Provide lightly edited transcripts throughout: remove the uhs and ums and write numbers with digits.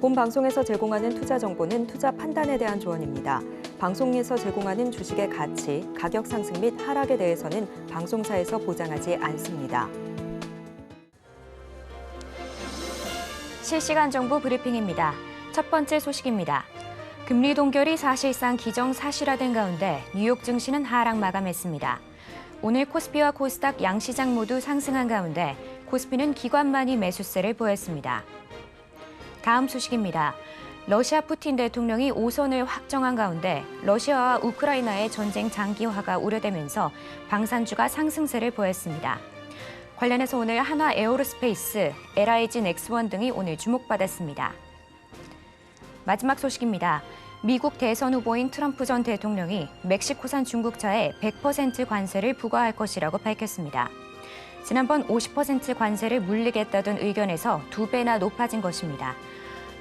본 방송에서 제공하는 투자 정보는 투자 판단에 대한 조언입니다. 방송에서 제공하는 주식의 가치, 가격 상승 및 하락에 대해서는 방송사에서 보장하지 않습니다. 실시간 정보 브리핑입니다. 첫 번째 소식입니다. 금리 동결이 사실상 기정사실화된 가운데 뉴욕 증시는 하락 마감했습니다. 오늘 코스피와 코스닥 양시장 모두 상승한 가운데 코스피는 기관만이 매수세를 보였습니다. 다음 소식입니다. 러시아 푸틴 대통령이 오선을 확정한 가운데 러시아와 우크라이나의 전쟁 장기화가 우려되면서 방산주가 상승세를 보였습니다. 관련해서 오늘 한화 에어로스페이스, LIG 넥스원 등이 오늘 주목받았습니다. 마지막 소식입니다. 미국 대선 후보인 트럼프 전 대통령이 멕시코산 중국차에 100% 관세를 부과할 것이라고 밝혔습니다. 지난번 50% 관세를 물리겠다던 의견에서 2배나 높아진 것입니다.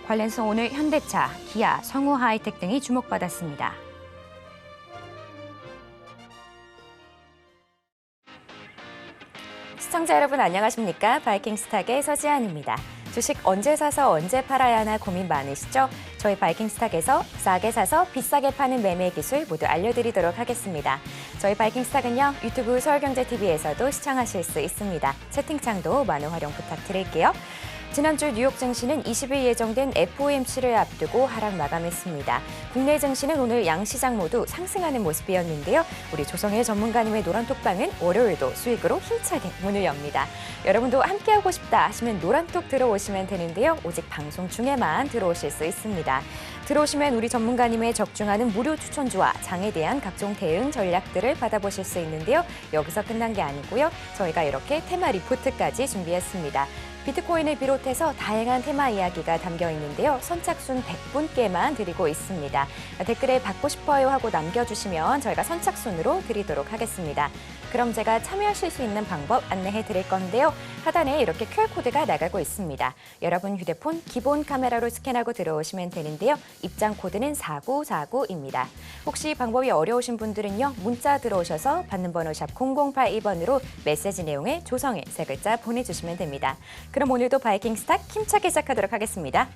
관련해서 오늘 현대차, 기아, 성우하이텍 등이 주목받았습니다. 시청자 여러분 안녕하십니까? 바이킹스탁의 서지안입니다. 주식 언제 사서 언제 팔아야 하나 고민 많으시죠? 저희 바이킹스탁에서 싸게 사서 비싸게 파는 매매 기술 모두 알려드리도록 하겠습니다. 저희 바이킹스탁은요, 유튜브 서울경제TV에서도 시청하실 수 있습니다. 채팅창도 많은 활용 부탁드릴게요. 지난주 뉴욕 증시는 20일 예정된 FOMC를 앞두고 하락 마감했습니다. 국내 증시는 오늘 양시장 모두 상승하는 모습이었는데요. 우리 조성일 전문가님의 노란톡방은 월요일도 수익으로 힘차게 문을 엽니다. 여러분도 함께하고 싶다 하시면 노란톡 들어오시면 되는데요. 오직 방송 중에만 들어오실 수 있습니다. 들어오시면 우리 전문가님의 적중하는 무료 추천주와 장에 대한 각종 대응 전략들을 받아보실 수 있는데요. 여기서 끝난 게 아니고요. 저희가 이렇게 테마 리포트까지 준비했습니다. 비트코인을 비롯해서 다양한 테마 이야기가 담겨 있는데요. 선착순 100분께만 드리고 있습니다. 댓글에 받고 싶어요 하고 남겨주시면 저희가 선착순으로 드리도록 하겠습니다. 그럼 제가 참여하실 수 있는 방법 안내해 드릴 건데요. 하단에 이렇게 QR코드가 나가고 있습니다. 여러분 휴대폰 기본 카메라로 스캔하고 들어오시면 되는데요. 입장 코드는 4949입니다. 혹시 방법이 어려우신 분들은요. 문자 들어오셔서 받는 번호 샵 0082번으로 메시지 내용에 조성일 세 글자 보내주시면 됩니다. 그럼 오늘도 바이킹스탁 힘차게 시작하도록 하겠습니다.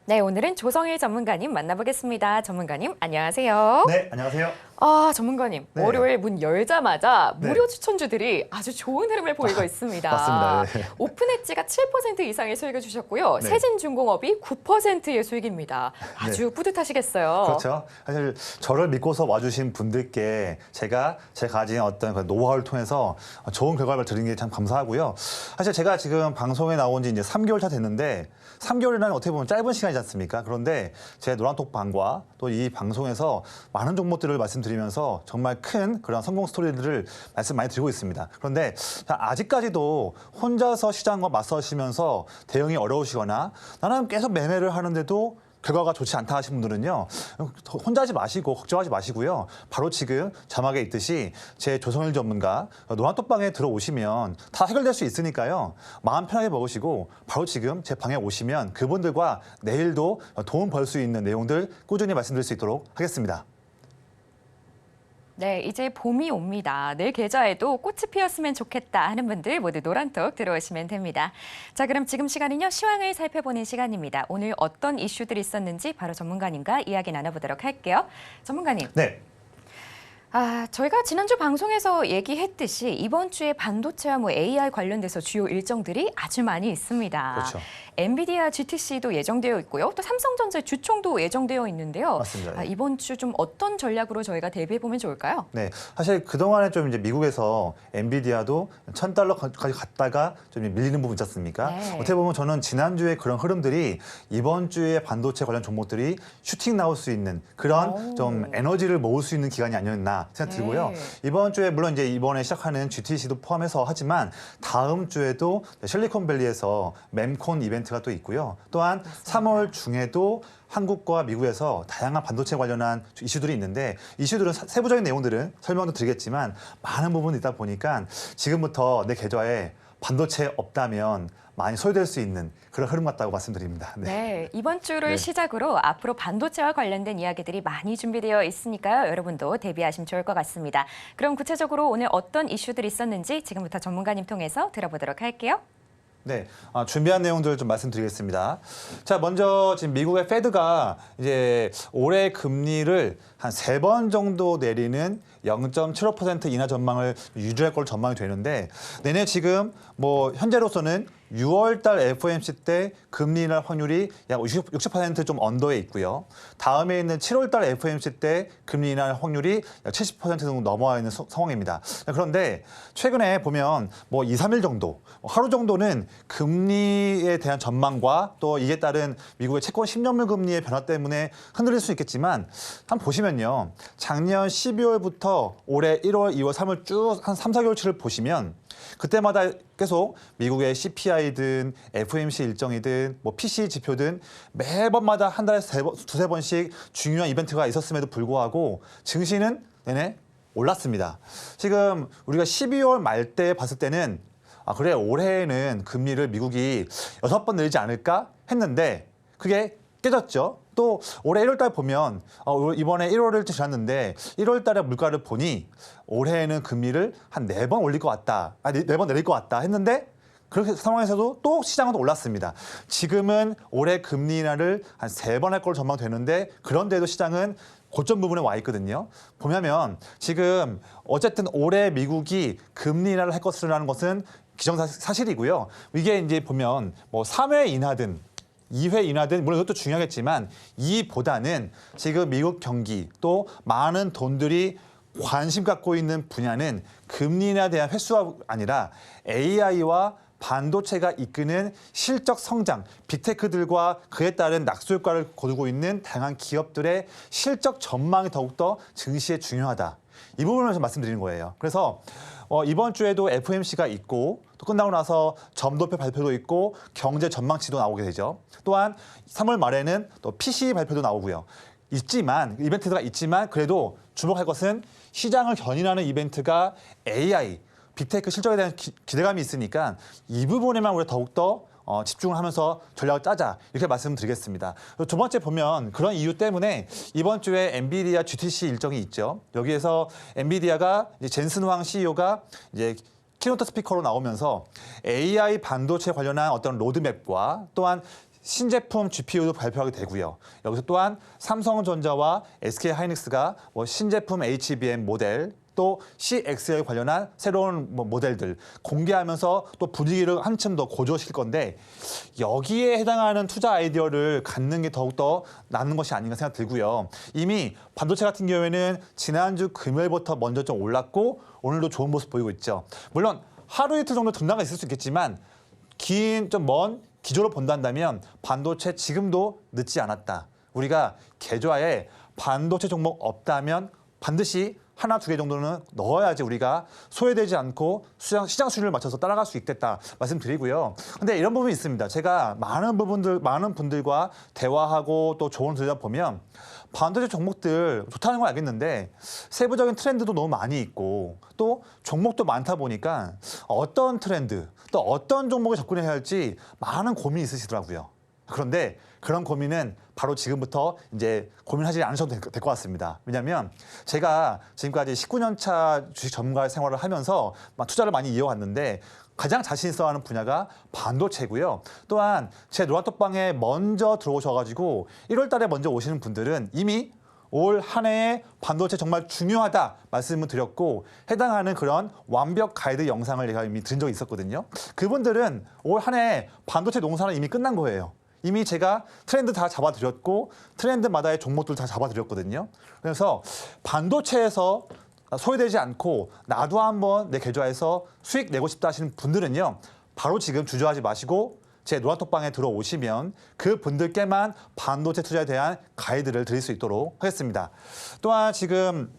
네, 오늘은 조성일 전문가님 만나보겠습니다. 전문가님, 안녕하세요. 네, 안녕하세요. 전문가님, 네. 월요일 문 열자마자 네. 무료 추천주들이 아주 좋은 흐름을 보이고 있습니다. 맞습니다. 네. 오픈엣지가 7% 이상의 수익을 주셨고요. 네. 세진중공업이 9%의 수익입니다. 아주 뿌듯하시겠어요. 그렇죠. 사실 저를 믿고서 와주신 분들께 제가 가진 어떤 그 노하우를 통해서 좋은 결과를 드리는 게 참 감사하고요. 사실 제가 지금 방송에 나온 지 이제 3개월 차 됐는데 3개월이라는 어떻게 보면 짧은 시간이지 않습니까? 그런데 제 노란톡방과 또 이 방송에서 많은 종목들을 말씀드리면서 정말 큰 그런 성공 스토리들을 말씀 많이 드리고 있습니다. 그런데 아직까지도 혼자서 시장과 맞서시면서 대응이 어려우시거나 나는 계속 매매를 하는데도 결과가 좋지 않다 하신 분들은요. 혼자 하지 마시고 걱정하지 마시고요. 바로 지금 자막에 있듯이 제 조성일 전문가 노란톡방에 들어오시면 다 해결될 수 있으니까요. 마음 편하게 먹으시고 바로 지금 제 방에 오시면 그분들과 내일도 돈 벌 수 있는 내용들 꾸준히 말씀드릴 수 있도록 하겠습니다. 네, 이제 봄이 옵니다. 내 계좌에도 꽃이 피었으면 좋겠다 하는 분들 모두 노란톡 들어오시면 됩니다. 자, 그럼 지금 시간은요. 시황을 살펴보는 시간입니다. 오늘 어떤 이슈들이 있었는지 바로 전문가님과 이야기 나눠보도록 할게요. 전문가님. 네. 저희가 지난주 방송에서 얘기했듯이 이번 주에 반도체와 AI 관련돼서 주요 일정들이 아주 많이 있습니다. 그렇죠. 엔비디아 GTC도 예정되어 있고요. 또 삼성전자 주총도 예정되어 있는데요. 맞습니다. 이번 주 좀 어떤 전략으로 저희가 대비해 보면 좋을까요? 네, 사실 그동안에 좀 이제 미국에서 엔비디아도 $1,000까지 갔다가 좀 밀리는 부분 있지 않습니까? 네. 어떻게 보면 저는 지난주에 그런 흐름들이 이번 주에 반도체 관련 종목들이 슈팅 나올 수 있는 그런 좀 에너지를 모을 수 있는 기간이 아니었나 생각 들고요. 네. 이번 주에 물론 이제 이번에 시작하는 GTC도 포함해서 하지만 다음 주에도 실리콘밸리에서 mem콘 이벤트가 또 있고요. 또한 3월 중에도 한국과 미국에서 다양한 반도체 관련한 이슈들이 있는데 이슈들은 세부적인 내용들은 설명도 드리겠지만 많은 부분이 있다 보니까 지금부터 내 계좌에 반도체 없다면 많이 소외될 수 있는 그런 흐름 같다고 말씀드립니다. 네, 이번 주를 네. 시작으로 앞으로 반도체와 관련된 이야기들이 많이 준비되어 있으니까요. 여러분도 대비하시면 좋을 것 같습니다. 그럼 구체적으로 오늘 어떤 이슈들이 있었는지 지금부터 전문가님 통해서 들어보도록 할게요. 네, 준비한 내용들 좀 말씀드리겠습니다. 자, 먼저 지금 미국의 페드가 이제 올해 금리를 한 3번 정도 내리는 0.75% 인하 전망을 유지할 걸로 전망이 되는데 내내 지금 뭐 현재로서는 6월 달 FOMC 때 금리 인하 확률이 약 60%좀 언더에 있고요. 다음에 있는 7월 달 FOMC 때 금리 인하 확률이 약 70% 정도 넘어와 있는 상황입니다. 그런데 최근에 보면 뭐 2, 3일 정도, 하루 정도는 금리에 대한 전망과 또 이에 따른 미국의 채권 10년물 금리의 변화 때문에 흔들릴 수 있겠지만 한번 보시면요. 작년 12월부터 올해 1월, 2월, 3월 쭉 한 3, 4개월치를 보시면 그때마다 계속 미국의 CPI든 FOMC 일정이든 뭐 PCE 지표든 매번마다 한 달에 두세 번씩 중요한 이벤트가 있었음에도 불구하고 증시는 내내 올랐습니다. 지금 우리가 12월 말 때 봤을 때는 그래 올해에는 금리를 미국이 6번 내리지 않을까 했는데 그게 깨졌죠. 또 올해 1월 달 보면 이번에 1월을 지났는데 1월 달에 물가를 보니 올해에는 금리를 한 4번 올릴 것 같다. 4번 내릴 것 같다 했는데 그렇게 상황에서도 또 시장은 올랐습니다. 지금은 올해 금리 인하를 한 3번 할 걸로 전망되는데 그런데도 시장은 고점 부분에 와 있거든요. 보면 지금 어쨌든 올해 미국이 금리 인하를 할 것이라는 것은 기정사실이고요. 이게 이제 보면 뭐 3회 인하든 2회 인하든 물론 이것도 중요하겠지만 이보다는 지금 미국 경기 또 많은 돈들이 관심 갖고 있는 분야는 금리 인하에 대한 횟수가 아니라 AI와 반도체가 이끄는 실적 성장, 빅테크들과 그에 따른 낙수 효과를 거두고 있는 다양한 기업들의 실적 전망이 더욱더 증시에 중요하다. 이 부분을 좀 말씀드리는 거예요. 그래서 이번 주에도 FOMC가 있고 또 끝나고 나서 점도표 발표도 있고 경제 전망치도 나오게 되죠. 또한 3월 말에는 또 PCE 발표도 나오고요. 이벤트가 있지만 그래도 주목할 것은 시장을 견인하는 이벤트가 AI, 빅테크 실적에 대한 기대감이 있으니까 이 부분에만 우리가 더욱더 집중을 하면서 전략을 짜자 이렇게 말씀드리겠습니다. 두 번째 보면 그런 이유 때문에 이번 주에 엔비디아 GTC 일정이 있죠. 여기에서 엔비디아가 이제 젠슨 황 CEO가 이제 키노트 스피커로 나오면서 AI 반도체 관련한 어떤 로드맵과 또한 신제품 GPU도 발표하게 되고요. 여기서 또한 삼성전자와 SK하이닉스가 신제품 HBM 모델 또 CXL 관련한 새로운 모델들 공개하면서 또 분위기를 한층 더 고조시킬 건데 여기에 해당하는 투자 아이디어를 갖는 게 더욱더 낫는 것이 아닌가 생각 들고요. 이미 반도체 같은 경우에는 지난주 금요일부터 먼저 좀 올랐고 오늘도 좋은 모습 보이고 있죠. 물론 하루 이틀 정도 등락이 있을 수 있겠지만 긴 좀 먼 기조로 본다면 반도체 지금도 늦지 않았다. 우리가 계좌에 반도체 종목 없다면 반드시 하나, 두 개 정도는 넣어야지 우리가 소외되지 않고 시장 수준을 맞춰서 따라갈 수 있겠다 말씀드리고요. 근데 이런 부분이 있습니다. 제가 많은 분들과 대화하고 또 조언을 드리다 보면 반도체 종목들 좋다는 건 알겠는데 세부적인 트렌드도 너무 많이 있고 또 종목도 많다 보니까 어떤 트렌드 또 어떤 종목에 접근해야 할지 많은 고민이 있으시더라고요. 그런데 그런 고민은 바로 지금부터 이제 고민하지 않으셔도 될 것 같습니다. 왜냐하면 제가 지금까지 19년 차 주식 전문가 생활을 하면서 투자를 많이 이어왔는데 가장 자신 있어 하는 분야가 반도체고요. 또한 제 노란톡방에 먼저 들어오셔가지고 1월 달에 먼저 오시는 분들은 이미 올 한 해에 반도체 정말 중요하다 말씀을 드렸고 해당하는 그런 완벽 가이드 영상을 제가 이미 드린 적이 있었거든요. 그분들은 올 한 해에 반도체 농사는 이미 끝난 거예요. 이미 제가 트렌드 다 잡아드렸고 트렌드마다의 종목들 다 잡아드렸거든요. 그래서 반도체에서 소외되지 않고 나도 한번 내 계좌에서 수익 내고 싶다 하시는 분들은요. 바로 지금 주저하지 마시고 제 노란톡방에 들어오시면 그 분들께만 반도체 투자에 대한 가이드를 드릴 수 있도록 하겠습니다. 또한 지금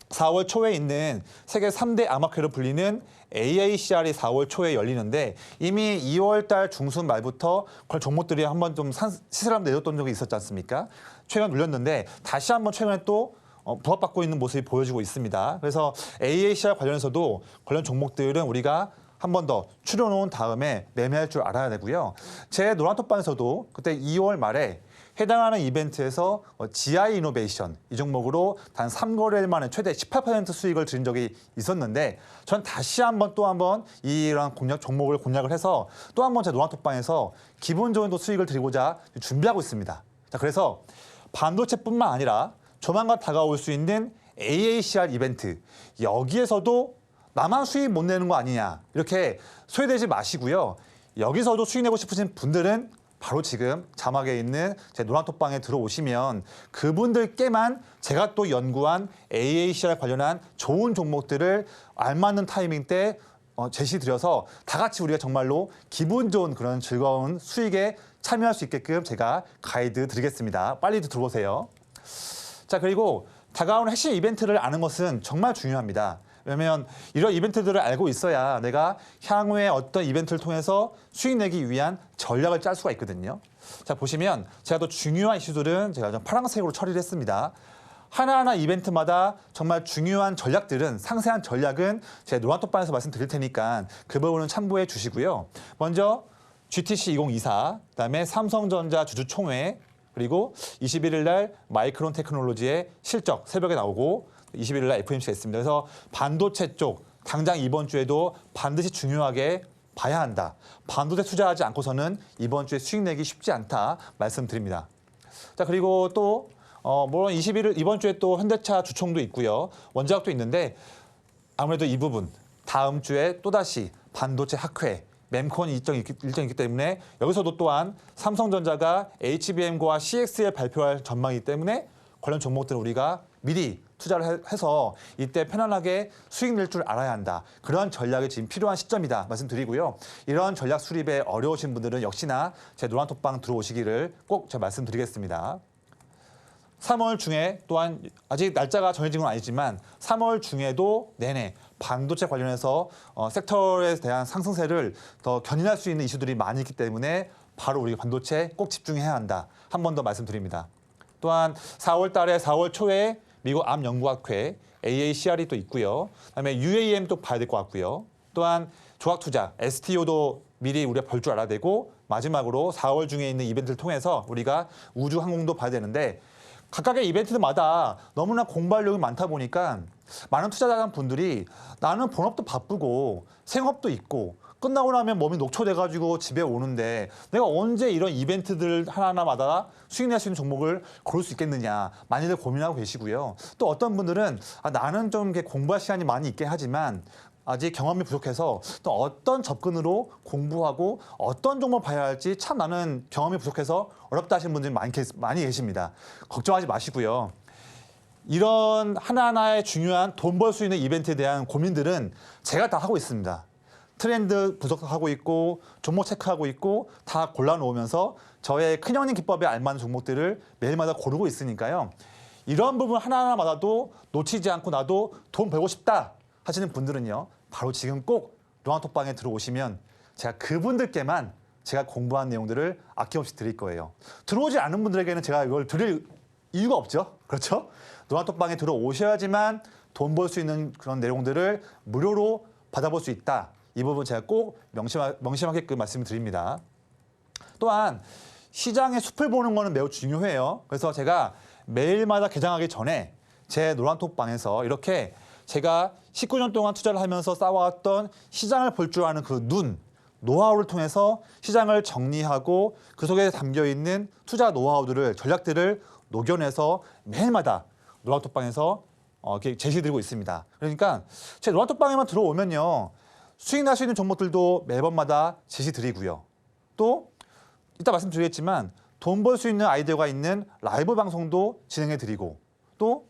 4월 초에 있는 세계 3대 암학회로 불리는 AACR이 4월 초에 열리는데 이미 2월 달 중순 말부터 그런 종목들이 한번 좀 시세를 한번 내줬던 적이 있었지 않습니까? 최근 눌렸는데 다시 한번 최근에 또 부합받고 있는 모습이 보여지고 있습니다. 그래서 AACR 관련해서도 관련 종목들은 우리가 한 번 더 추려놓은 다음에 매매할 줄 알아야 되고요. 제 노란톡방에서도 그때 2월 말에 해당하는 이벤트에서 GI 이노베이션 이 종목으로 단 3거래일 만에 최대 18% 수익을 드린 적이 있었는데 전 다시 한번 또 한번 이런 종목을 공략을 해서 또 한번 제 노란톡방에서 기분 좋은 또 수익을 드리고자 준비하고 있습니다. 자, 그래서 반도체뿐만 아니라 조만간 다가올 수 있는 AACR 이벤트 여기에서도 나만 수익 못 내는 거 아니냐 이렇게 소외되지 마시고요. 여기서도 수익 내고 싶으신 분들은 바로 지금 자막에 있는 제 노란톡방에 들어오시면 그분들께만 제가 또 연구한 AACR 관련한 좋은 종목들을 알맞는 타이밍 때 제시드려서 다 같이 우리가 정말로 기분 좋은 그런 즐거운 수익에 참여할 수 있게끔 제가 가이드 드리겠습니다. 빨리 들어오세요. 자, 그리고 다가오는 핵심 이벤트를 아는 것은 정말 중요합니다. 왜냐하면 이런 이벤트들을 알고 있어야 내가 향후에 어떤 이벤트를 통해서 수익 내기 위한 전략을 짤 수가 있거든요. 자, 보시면 제가 또 중요한 이슈들은 제가 좀 파란색으로 처리를 했습니다. 하나하나 이벤트마다 정말 중요한 전략들은 상세한 전략은 제 노란톡방에서 말씀드릴 테니까 그 부분은 참고해 주시고요. 먼저 GTC 2024, 그다음에 삼성전자 주주총회, 그리고 21일 날 마이크론 테크놀로지의 실적 새벽에 나오고 21일 날 FOMC가 있습니다. 그래서 반도체 쪽 당장 이번 주에도 반드시 중요하게 봐야 한다. 반도체 투자하지 않고서는 이번 주에 수익 내기 쉽지 않다 말씀드립니다. 자, 그리고 또 물론 21일 이번 주에 또 현대차 주총도 있고요. 원자력도 있는데 아무래도 이 부분 다음 주에 또다시 반도체 학회 mem콘 일정이 있기 때문에 여기서도 또한 삼성전자가 HBM과 CXL 발표할 전망이기 때문에 관련 종목들을 우리가 미리 투자를 해서 이때 편안하게 수익 낼 줄 알아야 한다. 그런 전략이 지금 필요한 시점이다 말씀드리고요. 이런 전략 수립에 어려우신 분들은 역시나 제 노란톡방 들어오시기를 꼭 제가 말씀드리겠습니다. 3월 중에 또한 아직 날짜가 정해진 건 아니지만 3월 중에도 내내 반도체 관련해서 섹터에 대한 상승세를 더 견인할 수 있는 이슈들이 많이 있기 때문에 바로 우리가 반도체 꼭 집중해야 한다. 한 번 더 말씀드립니다. 또한 4월 달에 4월 초에 미국 암연구학회 AACR이 또 있고요. 그다음에 UAM 또 봐야 될 것 같고요. 또한 조각투자 STO도 미리 우리가 볼 줄 알아야 되고 마지막으로 4월 중에 있는 이벤트를 통해서 우리가 우주항공도 봐야 되는데 각각의 이벤트마다 너무나 공부하려고 많다 보니까 많은 투자자분들이 나는 본업도 바쁘고 생업도 있고 끝나고 나면 몸이 녹초돼가지고 집에 오는데 내가 언제 이런 이벤트들 하나하나마다 수익 낼 수 있는 종목을 고를 수 있겠느냐 많이들 고민하고 계시고요. 또 어떤 분들은 나는 좀 이렇게 공부할 시간이 많이 있긴 하지만 아직 경험이 부족해서 또 어떤 접근으로 공부하고 어떤 종목 봐야 할지 참 나는 경험이 부족해서 어렵다 하시는 분들이 많이 계십니다. 걱정하지 마시고요. 이런 하나하나의 중요한 돈 벌 수 있는 이벤트에 대한 고민들은 제가 다 하고 있습니다. 트렌드 분석하고 있고 종목 체크하고 있고 다 골라놓으면서 저의 큰형님 기법에 알맞는 종목들을 매일마다 고르고 있으니까요. 이런 부분 하나하나마다도 놓치지 않고 나도 돈 벌고 싶다 하시는 분들은요. 바로 지금 꼭 노란톡방에 들어오시면 제가 그분들께만 제가 공부한 내용들을 아낌없이 드릴 거예요. 들어오지 않은 분들에게는 제가 이걸 드릴 이유가 없죠. 그렇죠? 노란톡방에 들어오셔야지만 돈 벌 수 있는 그런 내용들을 무료로 받아볼 수 있다. 이 부분 제가 꼭 명심하게끔 말씀드립니다. 또한 시장의 숲을 보는 거는 매우 중요해요. 그래서 제가 매일마다 개장하기 전에 제 노란톡방에서 이렇게 제가 19년 동안 투자를 하면서 쌓아왔던 시장을 볼 줄 아는 그 노하우를 통해서 시장을 정리하고 그 속에 담겨있는 투자 노하우들을 전략들을 녹여내서 매일마다 노란톡방에서 이렇게 제시드리고 있습니다. 그러니까 제 노란톡방에만 들어오면요. 수익 날 수 있는 종목들도 매번마다 제시드리고요. 또 이따 말씀드리겠지만 돈 벌 수 있는 아이디어가 있는 라이브 방송도 진행해 드리고 또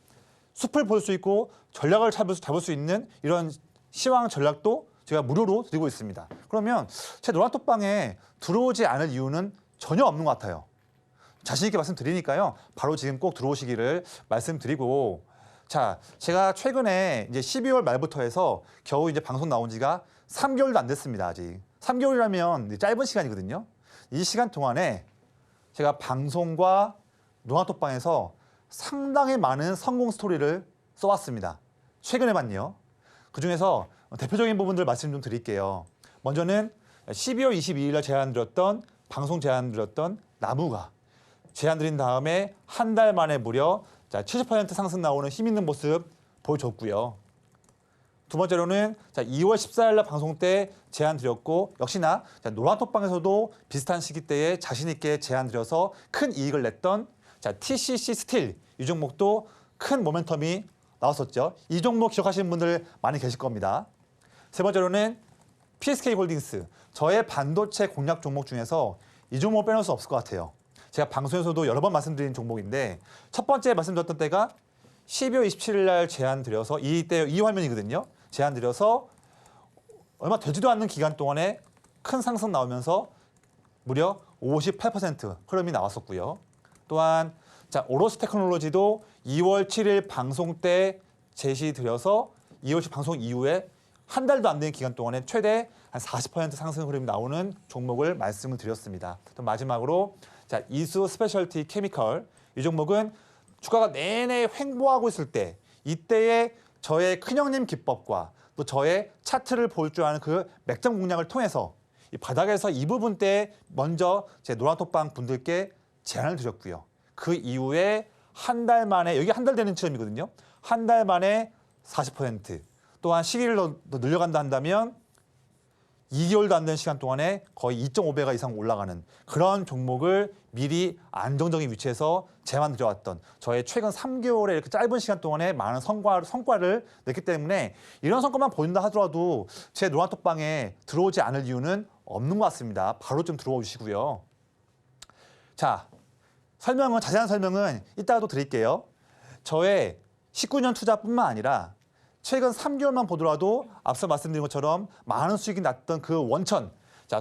숲을 볼 수 있고 전략을 잡을 수 있는 이런 시황 전략도 제가 무료로 드리고 있습니다. 그러면 제 노란톡방에 들어오지 않을 이유는 전혀 없는 것 같아요. 자신 있게 말씀드리니까요. 바로 지금 꼭 들어오시기를 말씀드리고 자, 제가 최근에 이제 12월 말부터 해서 겨우 이제 방송 나온 지가 3개월도 안 됐습니다. 아직. 3개월이라면 짧은 시간이거든요. 이 시간 동안에 제가 방송과 노란톡방에서 상당히 많은 성공 스토리를 써왔습니다. 최근에만요. 그중에서 대표적인 부분들 말씀 좀 드릴게요. 먼저는 12월 22일 날 방송 제안 드렸던 나무가 제안 드린 다음에 한 달 만에 무려 70% 상승 나오는 힘 있는 모습 보여줬고요. 두 번째로는 2월 14일 날 방송 때 제안 드렸고 역시나 노란톡방에서도 비슷한 시기 때에 자신 있게 제안 드려서 큰 이익을 냈던 TCC 스틸 이 종목도 큰 모멘텀이 나왔었죠. 이 종목 기억하시는 분들 많이 계실 겁니다. 세 번째로는 PSK 홀딩스 저의 반도체 공략 종목 중에서 이 종목 빼놓을 수 없을 것 같아요. 제가 방송에서도 여러 번 말씀드린 종목인데 첫 번째 말씀드렸던 때가 12월 27일 날 제안 드려서 이때 이 화면이거든요. 제안 드려서 얼마 되지도 않는 기간 동안에 큰 상승 나오면서 무려 58% 흐름이 나왔었고요. 또한 오로스 테크놀로지도 2월 7일 방송 때 제시 드려서 2월 10일 방송 이후에 한 달도 안 된 기간 동안에 최대 한 40% 상승 흐름이 나오는 종목을 말씀을 드렸습니다. 또 마지막으로 이수 스페셜티 케미컬 이 종목은 주가가 내내 횡보하고 있을 때 이때의 저의 큰형님 기법과 또 저의 차트를 볼 줄 아는 그 맥점 공략을 통해서 이 바닥에서 이 부분 때 먼저 제 노란톡방 분들께 제안을 드렸고요. 그 이후에 한 달 만에 여기 한 달 되는 시점이거든요. 한 달 만에 40% 또한 시기를 더 늘려간다 한다면 2개월도 안 되는 시간 동안에 거의 2.5배가 이상 올라가는 그런 종목을 미리 안정적인 위치에서 제안 드려왔던 저의 최근 3개월의 이렇게 짧은 시간 동안에 많은 성과를 냈기 때문에 이런 성과만 보인다 하더라도 제 노란톡방에 들어오지 않을 이유는 없는 것 같습니다. 바로 좀 들어와 주시고요. 자, 자세한 설명은 이따가 또 드릴게요. 저의 19년 투자뿐만 아니라 최근 3개월만 보더라도 앞서 말씀드린 것처럼 많은 수익이 났던 그 원천,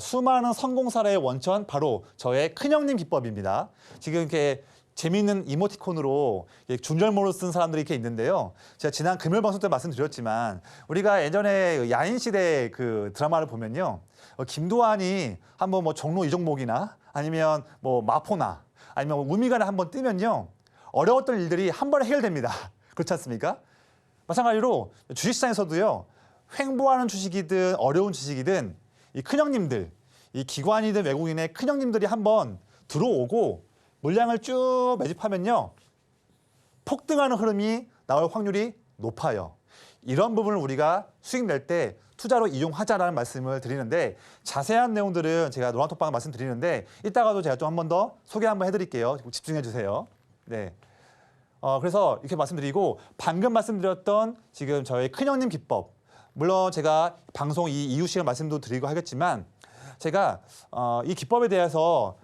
수많은 성공 사례의 원천 바로 저의 큰형님 기법입니다. 지금 이렇게 재미있는 이모티콘으로 중절모를 쓴 사람들이 이렇게 있는데요. 제가 지난 금요일 방송 때 말씀드렸지만 우리가 예전에 야인시대 그 드라마를 보면요, 김도환이 한번 뭐 종로 이 종목이나 아니면 뭐 마포나 아니면 우미관에 한번 뜨면요, 어려웠던 일들이 한 번에 해결됩니다. 그렇지 않습니까? 마찬가지로 주식시장에서도요, 횡보하는 주식이든 어려운 주식이든 이 큰형님들, 이 기관이든 외국인의 큰형님들이 한번 들어오고 물량을 쭉 매집하면요, 폭등하는 흐름이 나올 확률이 높아요. 이런 부분을 우리가 수익 낼 때 투자로 이용하자라는 말씀을 드리는데 자세한 내용들은 제가 노란톡방에 말씀드리는데 이따가도 제가 좀 한 번 더 소개 한번 해드릴게요. 집중해 주세요. 네. 그래서 이렇게 말씀드리고 방금 말씀드렸던 지금 저의 큰형님 기법, 물론 제가 방송 이후 시간 말씀도 드리고 하겠지만 제가 이 기법에 대해서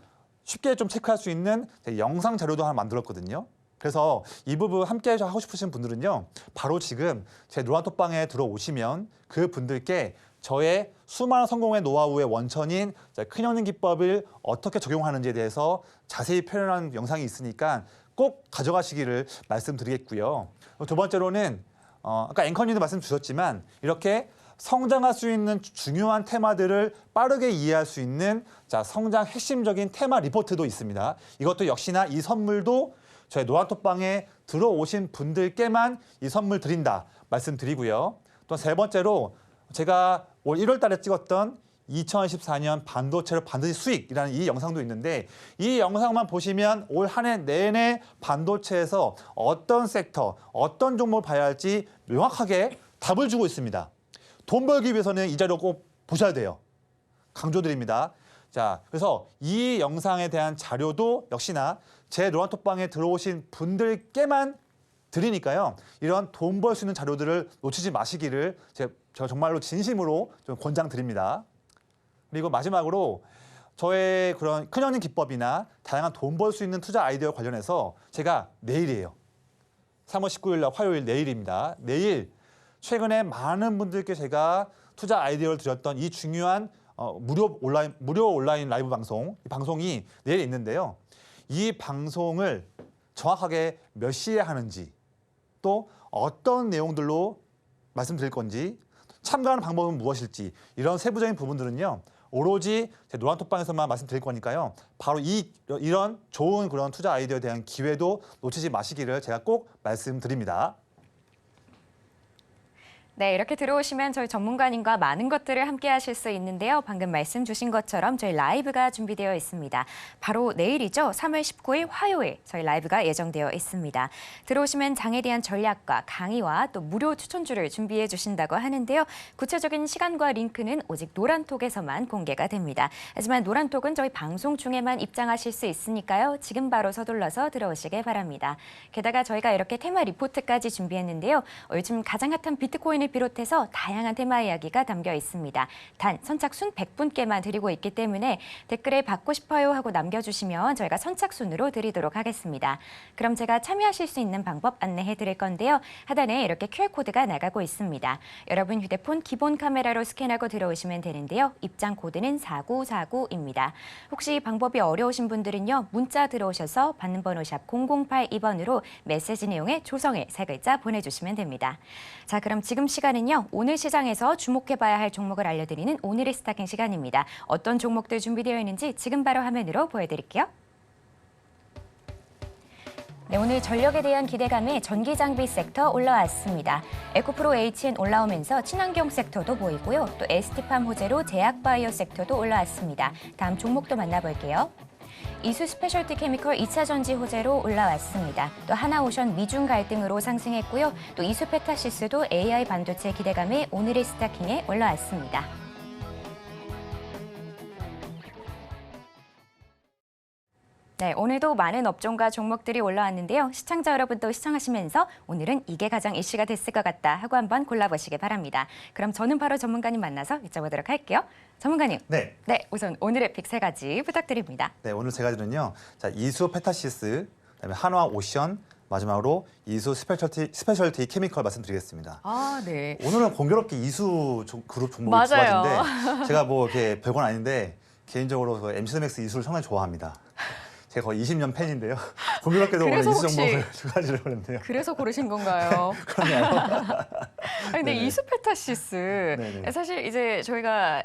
쉽게 좀 체크할 수 있는 영상 자료도 하나 만들었거든요. 그래서 이 부분 함께 하고 싶으신 분들은요, 바로 지금 제 노란톡방에 들어오시면 그 분들께 저의 수많은 성공의 노하우의 원천인 큰형님 기법을 어떻게 적용하는지에 대해서 자세히 표현한 영상이 있으니까 꼭 가져가시기를 말씀드리겠고요. 두 번째로는 아까 앵커님도 말씀 주셨지만 이렇게 성장할 수 있는 중요한 테마들을 빠르게 이해할 수 있는 성장 핵심적인 테마 리포트도 있습니다. 이것도 역시나 이 선물도 저희 노란톡방에 들어오신 분들께만 이 선물 드린다 말씀드리고요. 또 세 번째로 제가 올 1월 달에 찍었던 2014년 반도체로 반드시 수익이라는 이 영상도 있는데 이 영상만 보시면 올 한 해 내내 반도체에서 어떤 섹터, 어떤 종목을 봐야 할지 명확하게 답을 주고 있습니다. 돈 벌기 위해서는 이 자료 꼭 보셔야 돼요. 강조드립니다. 자, 그래서 이 영상에 대한 자료도 역시나 제 노란톡방에 들어오신 분들께만 드리니까요. 이런 돈 벌 수 있는 자료들을 놓치지 마시기를 제가 정말로 진심으로 좀 권장드립니다. 그리고 마지막으로 저의 그런 큰형님 기법이나 다양한 돈 벌 수 있는 투자 아이디어 관련해서 제가 내일이에요. 3월 19일 날 화요일 내일입니다. 내일 최근에 많은 분들께 제가 투자 아이디어를 드렸던 이 중요한 무료 온라인 라이브 방송, 이 방송이 내일 있는데요. 이 방송을 정확하게 몇 시에 하는지 또 어떤 내용들로 말씀드릴 건지 참가하는 방법은 무엇일지 이런 세부적인 부분들은요. 오로지 제 노란톡방에서만 말씀드릴 거니까요. 바로 이런 좋은 그런 투자 아이디어에 대한 기회도 놓치지 마시기를 제가 꼭 말씀드립니다. 네, 이렇게 들어오시면 저희 전문가님과 많은 것들을 함께 하실 수 있는데요. 방금 말씀 주신 것처럼 저희 라이브가 준비되어 있습니다. 바로 내일이죠. 3월 19일 화요일 저희 라이브가 예정되어 있습니다. 들어오시면 장에 대한 전략과 강의와 또 무료 추천주를 준비해 주신다고 하는데요. 구체적인 시간과 링크는 오직 노란톡에서만 공개가 됩니다. 하지만 노란톡은 저희 방송 중에만 입장하실 수 있으니까요. 지금 바로 서둘러서 들어오시길 바랍니다. 게다가 저희가 이렇게 테마 리포트까지 준비했는데요. 요즘 가장 핫한 비트코인을 비롯해서 다양한 테마 이야기가 담겨 있습니다. 단 선착순 100분께만 드리고 있기 때문에 댓글에 받고 싶어요 하고 남겨주시면 저희가 선착순으로 드리도록 하겠습니다. 그럼 제가 참여하실 수 있는 방법 안내해 드릴 건데요. 하단에 이렇게 QR코드가 나가고 있습니다. 여러분 휴대폰 기본 카메라로 스캔하고 들어오시면 되는데요. 입장 코드는 4949입니다. 혹시 방법이 어려우신 분들은요. 문자 들어오셔서 받는 번호 샵 0082번으로 메시지 내용에 조성을 3글자 보내주시면 됩니다. 자, 그럼 지금 시간은요. 오늘 시장에서 주목해봐야 할 종목을 알려드리는 오늘의 스타킹 시간입니다. 어떤 종목들 준비되어 있는지 지금 바로 화면으로 보여드릴게요. 네, 오늘 전력에 대한 기대감에 전기장비 섹터 올라왔습니다. 에코프로 HN 올라오면서 친환경 섹터도 보이고요. 또 ST팜 호재로 제약바이오 섹터도 올라왔습니다. 다음 종목도 만나볼게요. 이수 스페셜티 케미컬 2차 전지 호재로 올라왔습니다. 또 하나오션 미중 갈등으로 상승했고요. 또 이수 페타시스도 AI 반도체 기대감에 오늘의 스타킹에 올라왔습니다. 네, 오늘도 많은 업종과 종목들이 올라왔는데요. 시청자 여러분도 시청하시면서 오늘은 이게 가장 이슈가 됐을 것 같다 하고 한번 골라보시기 바랍니다. 그럼 저는 바로 전문가님 만나서 여쭤보도록 할게요. 전문가님. 네. 네, 우선 오늘의 픽 3가지 부탁드립니다. 네, 오늘 세 가지는요. 자, 이수 페타시스, 그다음에 한화 오션, 마지막으로 이수 스페셜티 케미컬 말씀드리겠습니다. 아, 네. 오늘은 공교롭게 이수 그룹 종목이 맞아요. 좋아진데 제가 뭐 이렇게 별건 아닌데 개인적으로 그 MCMX 이수를 상당히 좋아합니다. 제가 거의 20년 팬인데요. 공교롭게도 오늘 그래서 이수 혹시 종목을 두 가지를 보는데요. 그래서 고르신 건가요? 그러네요. 아니, 근데 네네. 이수페타시스 네네. 사실 이제 저희가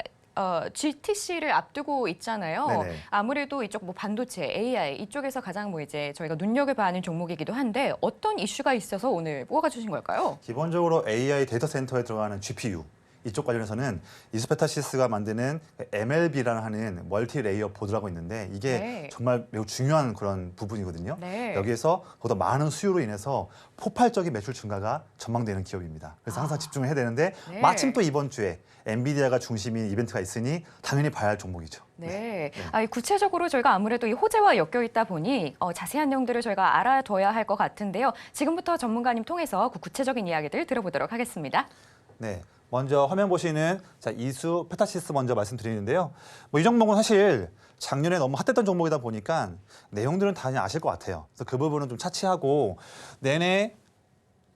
GTC를 앞두고 있잖아요. 네네. 아무래도 이쪽 뭐 반도체, AI 이쪽에서 가장 뭐 이제 저희가 눈여겨봐야 하는 종목이기도 한데 어떤 이슈가 있어서 오늘 뽑아주신 걸까요? 기본적으로 AI 데이터 센터에 들어가는 GPU 이쪽 관련해서는 이수페타시스가 만드는 MLB라는 하는 멀티 레이어 보드라고 있는데 이게 네. 정말 매우 중요한 그런 부분이거든요. 네. 여기에서 보다 많은 수요로 인해서 폭발적인 매출 증가가 전망되는 기업입니다. 그래서 항상 집중을 해야 되는데 네. 마침 또 이번 주에 엔비디아가 중심인 이벤트가 있으니 당연히 봐야 할 종목이죠. 네. 구체적으로 저희가 아무래도 이 호재와 엮여 있다 보니 자세한 내용들을 저희가 알아둬야 할 것 같은데요. 지금부터 전문가님 통해서 그 구체적인 이야기들 들어보도록 하겠습니다. 네. 먼저 화면 보시는 자, 이수 페타시스 먼저 말씀드리는데요. 뭐 이 종목은 사실 작년에 너무 핫했던 종목이다 보니까 내용들은 다 그냥 아실 것 같아요. 그래서 그 부분은 좀 차치하고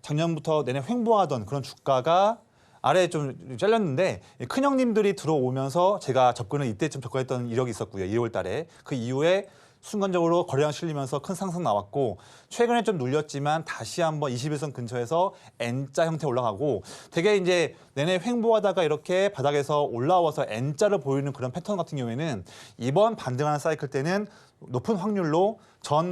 작년부터 내내 횡보하던 그런 주가가 아래에 좀 잘렸는데 큰형님들이 들어오면서 제가 접근을 이때쯤 접근했던 이력이 있었고요. 2월 달에. 그 이후에 순간적으로 거래량 실리면서 큰 상승 나왔고 최근에 좀 눌렸지만 다시 한번 21선 근처에서 N자 형태 올라가고 되게 이제 내내 횡보하다가 이렇게 바닥에서 올라와서 N자를 보이는 그런 패턴 같은 경우에는 이번 반등하는 사이클 때는 높은 확률로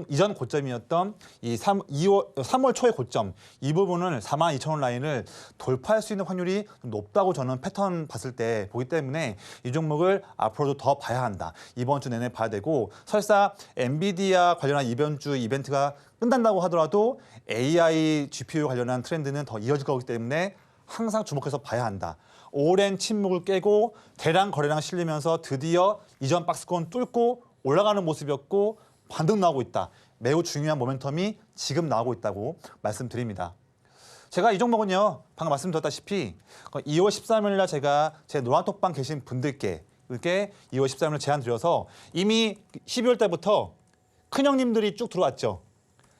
이전 고점이었던 3월 초의 고점 이 부분을 42,000원 라인을 돌파할 수 있는 확률이 높다고 저는 패턴 봤을 때 보기 때문에 이 종목을 앞으로도 더 봐야 한다. 이번 주 내내 봐야 되고 설사 엔비디아 관련한 이번 주 이벤트가 끝난다고 하더라도 AI GPU 관련한 트렌드는 더 이어질 거기 때문에 항상 주목해서 봐야 한다. 오랜 침묵을 깨고 대량 거래량 실리면서 드디어 이전 박스권 뚫고 올라가는 모습이었고 반등 나오고 있다. 매우 중요한 모멘텀이 지금 나오고 있다고 말씀드립니다. 제가 이 종목은요, 방금 말씀드렸다시피 2월 13일 날 제가 제 노란톡방 계신 분들께 이렇게 2월 13일 제안 드려서 이미 12월 달부터 큰형님들이 쭉 들어왔죠.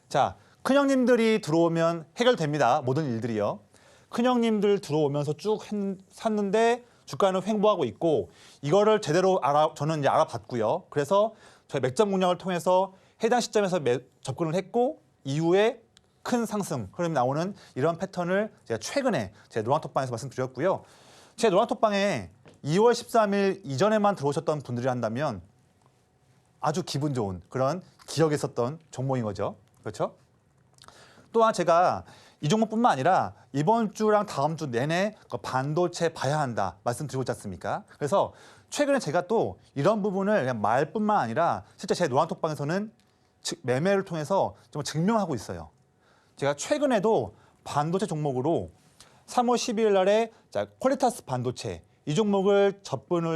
자, 큰형님들이 들어오면 해결됩니다. 모든 일들이요. 큰형님들 들어오면서 쭉 샀는데 주가는 횡보하고 있고 이거를 제대로 저는 이제 알아봤고요. 그래서 저희 맥점 공략을 통해서 해당 시점에서 접근을 했고 이후에 큰 상승 흐름이 나오는 이런 패턴을 제가 최근에 제 노란톡방에서 말씀드렸고요. 제 노란톡방에 2월 13일 이전에만 들어오셨던 분들이 한다면 아주 기분 좋은 그런 기억에 있었던 종목인 거죠. 그렇죠? 또한 제가 이 종목뿐만 아니라 이번 주랑 다음 주 내내 반도체 봐야 한다 말씀드리고 있지 않습니까? 그래서 최근에 제가 또 이런 부분을 그냥 말뿐만 아니라 실제 제 노란톡방에서는 매매를 통해서 좀 증명하고 있어요. 제가 최근에도 반도체 종목으로 3월 12일 날에 퀄리타스 반도체 이 종목을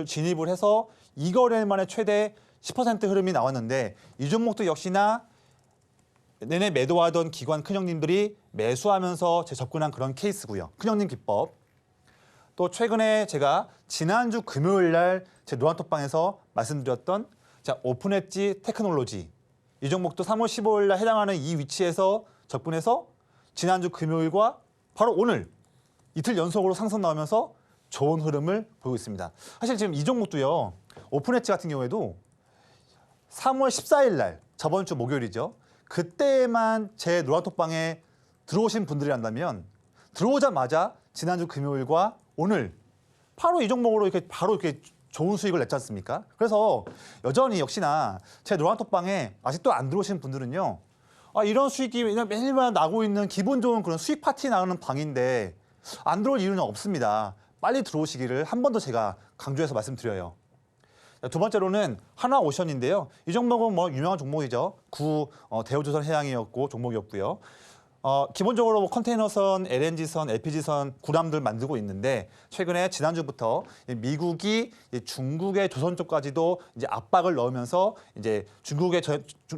진입을 해서 2거래일 만에 최대 10% 흐름이 나왔는데 이 종목도 역시나 내내 매도하던 기관 큰형님들이 매수하면서 접근한 그런 케이스고요. 큰형님 기법. 또 최근에 제가 지난주 금요일 날 제 노란톡방에서 말씀드렸던 오픈엣지 테크놀로지 이 종목도 3월 15일 날 해당하는 이 위치에서 접근해서 지난주 금요일과 바로 오늘 이틀 연속으로 상승 나오면서 좋은 흐름을 보이고 있습니다. 사실 지금 이 종목도요. 오픈엣지 같은 경우에도 3월 14일 날 저번 주 목요일이죠. 그때만 제 노란톡방에 들어오신 분들이란다면 들어오자마자 지난주 금요일과 오늘 바로 이 종목으로 이렇게 좋은 수익을 냈지 않습니까? 그래서 여전히 역시나 제 노란톡방에 아직도 안 들어오신 분들은요. 이런 수익이 매일마다 나고 있는 기분 좋은 그런 수익 파티 나오는 방인데 안 들어올 이유는 없습니다. 빨리 들어오시기를 한 번 더 제가 강조해서 말씀드려요. 두 번째로는 하나오션인데요. 이 종목은 유명한 종목이죠. 대우조선 해양이었고 종목이었고요. 기본적으로 컨테이너선, LNG선, LPG선 구람들 만들고 있는데 최근에 지난주부터 미국이 중국의 조선 쪽까지도 이제 압박을 넣으면서 이제 중국의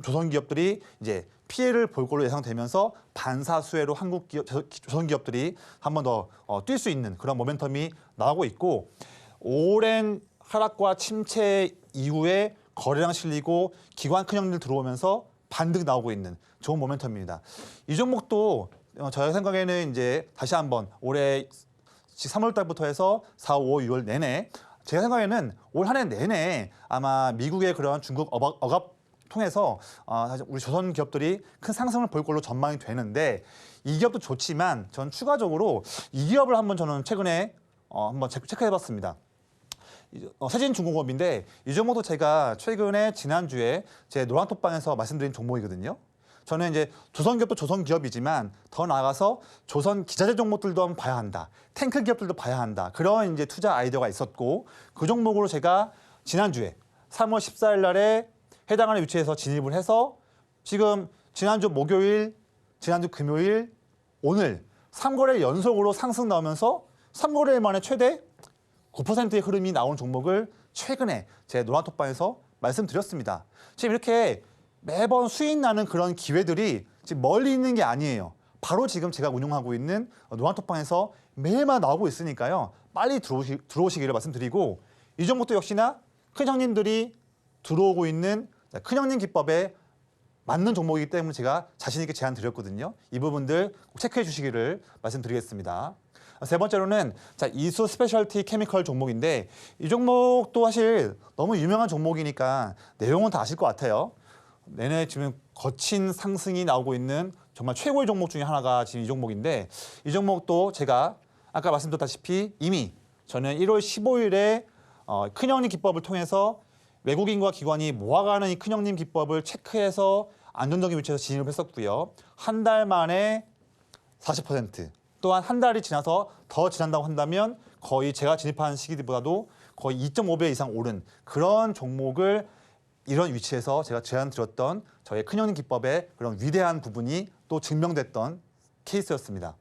조선 기업들이 이제 피해를 볼 걸로 예상되면서 반사수혜로 한국 조선 기업들이 한 번 더 뛸 수 있는 그런 모멘텀이 나오고 있고 오랜 하락과 침체 이후에 거래량 실리고 기관 큰형들 들어오면서 반등 나오고 있는 좋은 모멘텀입니다. 이 종목도 저희 생각에는 이제 다시 한번 올해 3월 달부터 해서 4, 5, 6월 내내 제 생각에는 올 한 해 내내 아마 미국의 그런 중국 억압 통해서 사실 우리 조선 기업들이 큰 상승을 볼 걸로 전망이 되는데 이 기업도 좋지만 전 추가적으로 이 기업을 한번 저는 최근에 한번 체크해봤습니다. 세진중공업인데 이 종목도 제가 최근에 지난주에 제 노란톡방에서 말씀드린 종목이거든요. 저는 이제 조선기업도 조선기업이지만 더 나아가서 조선 기자재 종목들도 한번 봐야 한다. 탱크 기업들도 봐야 한다. 그런 이제 투자 아이디어가 있었고 그 종목으로 제가 지난주에 3월 14일 날에 해당하는 위치에서 진입을 해서 지금 지난주 목요일, 지난주 금요일, 오늘 3거래 연속으로 상승 나오면서 3거래일 만에 최대 9%의 흐름이 나온 종목을 최근에 제 노란톡방에서 말씀드렸습니다. 지금 이렇게 매번 수익 나는 그런 기회들이 지금 멀리 있는 게 아니에요. 바로 지금 제가 운영하고 있는 노란톡방에서 매일마다 나오고 있으니까요. 빨리 들어오시기를 말씀드리고 이 종목도 역시나 큰형님들이 들어오고 있는 큰형님 기법에 맞는 종목이기 때문에 제가 자신 있게 제안 드렸거든요. 이 부분들 꼭 체크해 주시기를 말씀드리겠습니다. 세 번째로는 이수 스페셜티 케미컬 종목인데 이 종목도 사실 너무 유명한 종목이니까 내용은 다 아실 것 같아요. 내내 지금 거친 상승이 나오고 있는 정말 최고의 종목 중에 하나가 지금 이 종목인데 이 종목도 제가 아까 말씀드렸다시피 이미 저는 1월 15일에 큰형님 기법을 통해서 외국인과 기관이 모아가는 이 큰형님 기법을 체크해서 안정적인 위치에서 진입을 했었고요. 한 달 만에 40%. 또한 한 달이 지나서 더 지난다고 한다면 거의 제가 진입한 시기보다도 거의 2.5배 이상 오른 그런 종목을 이런 위치에서 제가 제안 드렸던 저의 큰형님 기법의 그런 위대한 부분이 또 증명됐던 케이스였습니다.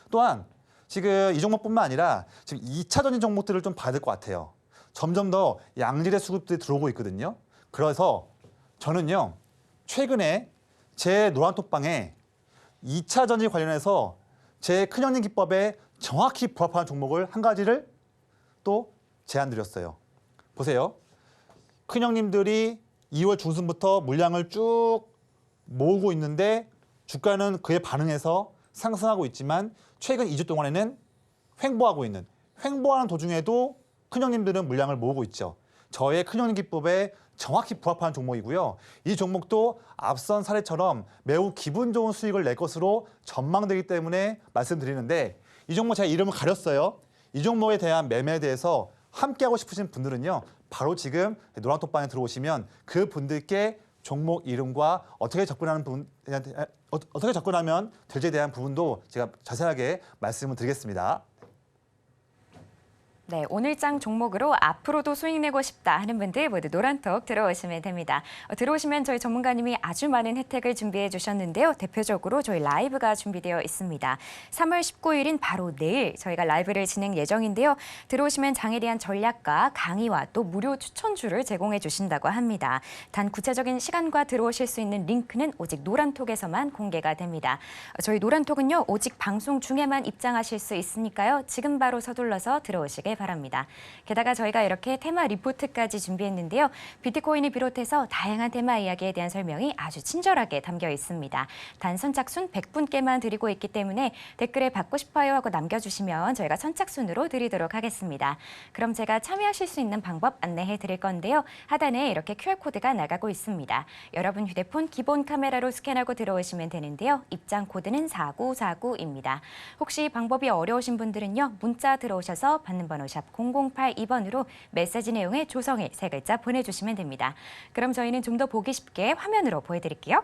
또한 지금 이 종목뿐만 아니라 지금 2차전지 종목들을 좀 봐야 될 것 같아요. 점점 더 양질의 수급들이 들어오고 있거든요. 그래서 저는요. 최근에 제 노란톡방에 2차 전지 관련해서 제 큰형님 기법에 정확히 부합하는 종목을 한 가지를 또 제안드렸어요. 보세요. 큰형님들이 2월 중순부터 물량을 쭉 모으고 있는데 주가는 그에 반응해서 상승하고 있지만 최근 2주 동안에는 횡보하는 도중에도 큰형님들은 물량을 모으고 있죠. 저의 큰형님 기법에 정확히 부합하는 종목이고요. 이 종목도 앞선 사례처럼 매우 기분 좋은 수익을 낼 것으로 전망되기 때문에 말씀드리는데 이 종목 제가 이름을 가렸어요. 이 종목에 대한 매매에 대해서 함께하고 싶으신 분들은요. 바로 지금 노란톡방에 들어오시면 그 분들께 종목 이름과 어떻게 접근하면 될지에 대한 부분도 제가 자세하게 말씀을 드리겠습니다. 네, 오늘장 종목으로 앞으로도 수익 내고 싶다 하는 분들 모두 노란톡 들어오시면 됩니다. 들어오시면 저희 전문가님이 아주 많은 혜택을 준비해 주셨는데요. 대표적으로 저희 라이브가 준비되어 있습니다. 3월 19일인 바로 내일 저희가 라이브를 진행 예정인데요. 들어오시면 장에 대한 전략과 강의와 또 무료 추천주를 제공해 주신다고 합니다. 단 구체적인 시간과 들어오실 수 있는 링크는 오직 노란톡에서만 공개가 됩니다. 저희 노란톡은요, 오직 방송 중에만 입장하실 수 있으니까요. 지금 바로 서둘러서 들어오시길 바랍니다. 게다가 저희가 이렇게 테마 리포트까지 준비했는데요. 비트코인을 비롯해서 다양한 테마 이야기에 대한 설명이 아주 친절하게 담겨 있습니다. 단 선착순 100분께만 드리고 있기 때문에 댓글에 받고 싶어요 하고 남겨주시면 저희가 선착순으로 드리도록 하겠습니다. 그럼 제가 참여하실 수 있는 방법 안내해 드릴 건데요. 하단에 이렇게 QR코드가 나가고 있습니다. 여러분 휴대폰 기본 카메라로 스캔하고 들어오시면 되는데요. 입장 코드는 4949입니다. 혹시 방법이 어려우신 분들은요. 문자 들어오셔서 받는 번호 샵 0082번으로 메시지 내용의 조성일 3글자 보내주시면 됩니다. 그럼 저희는 좀 더 보기 쉽게 화면으로 보여드릴게요.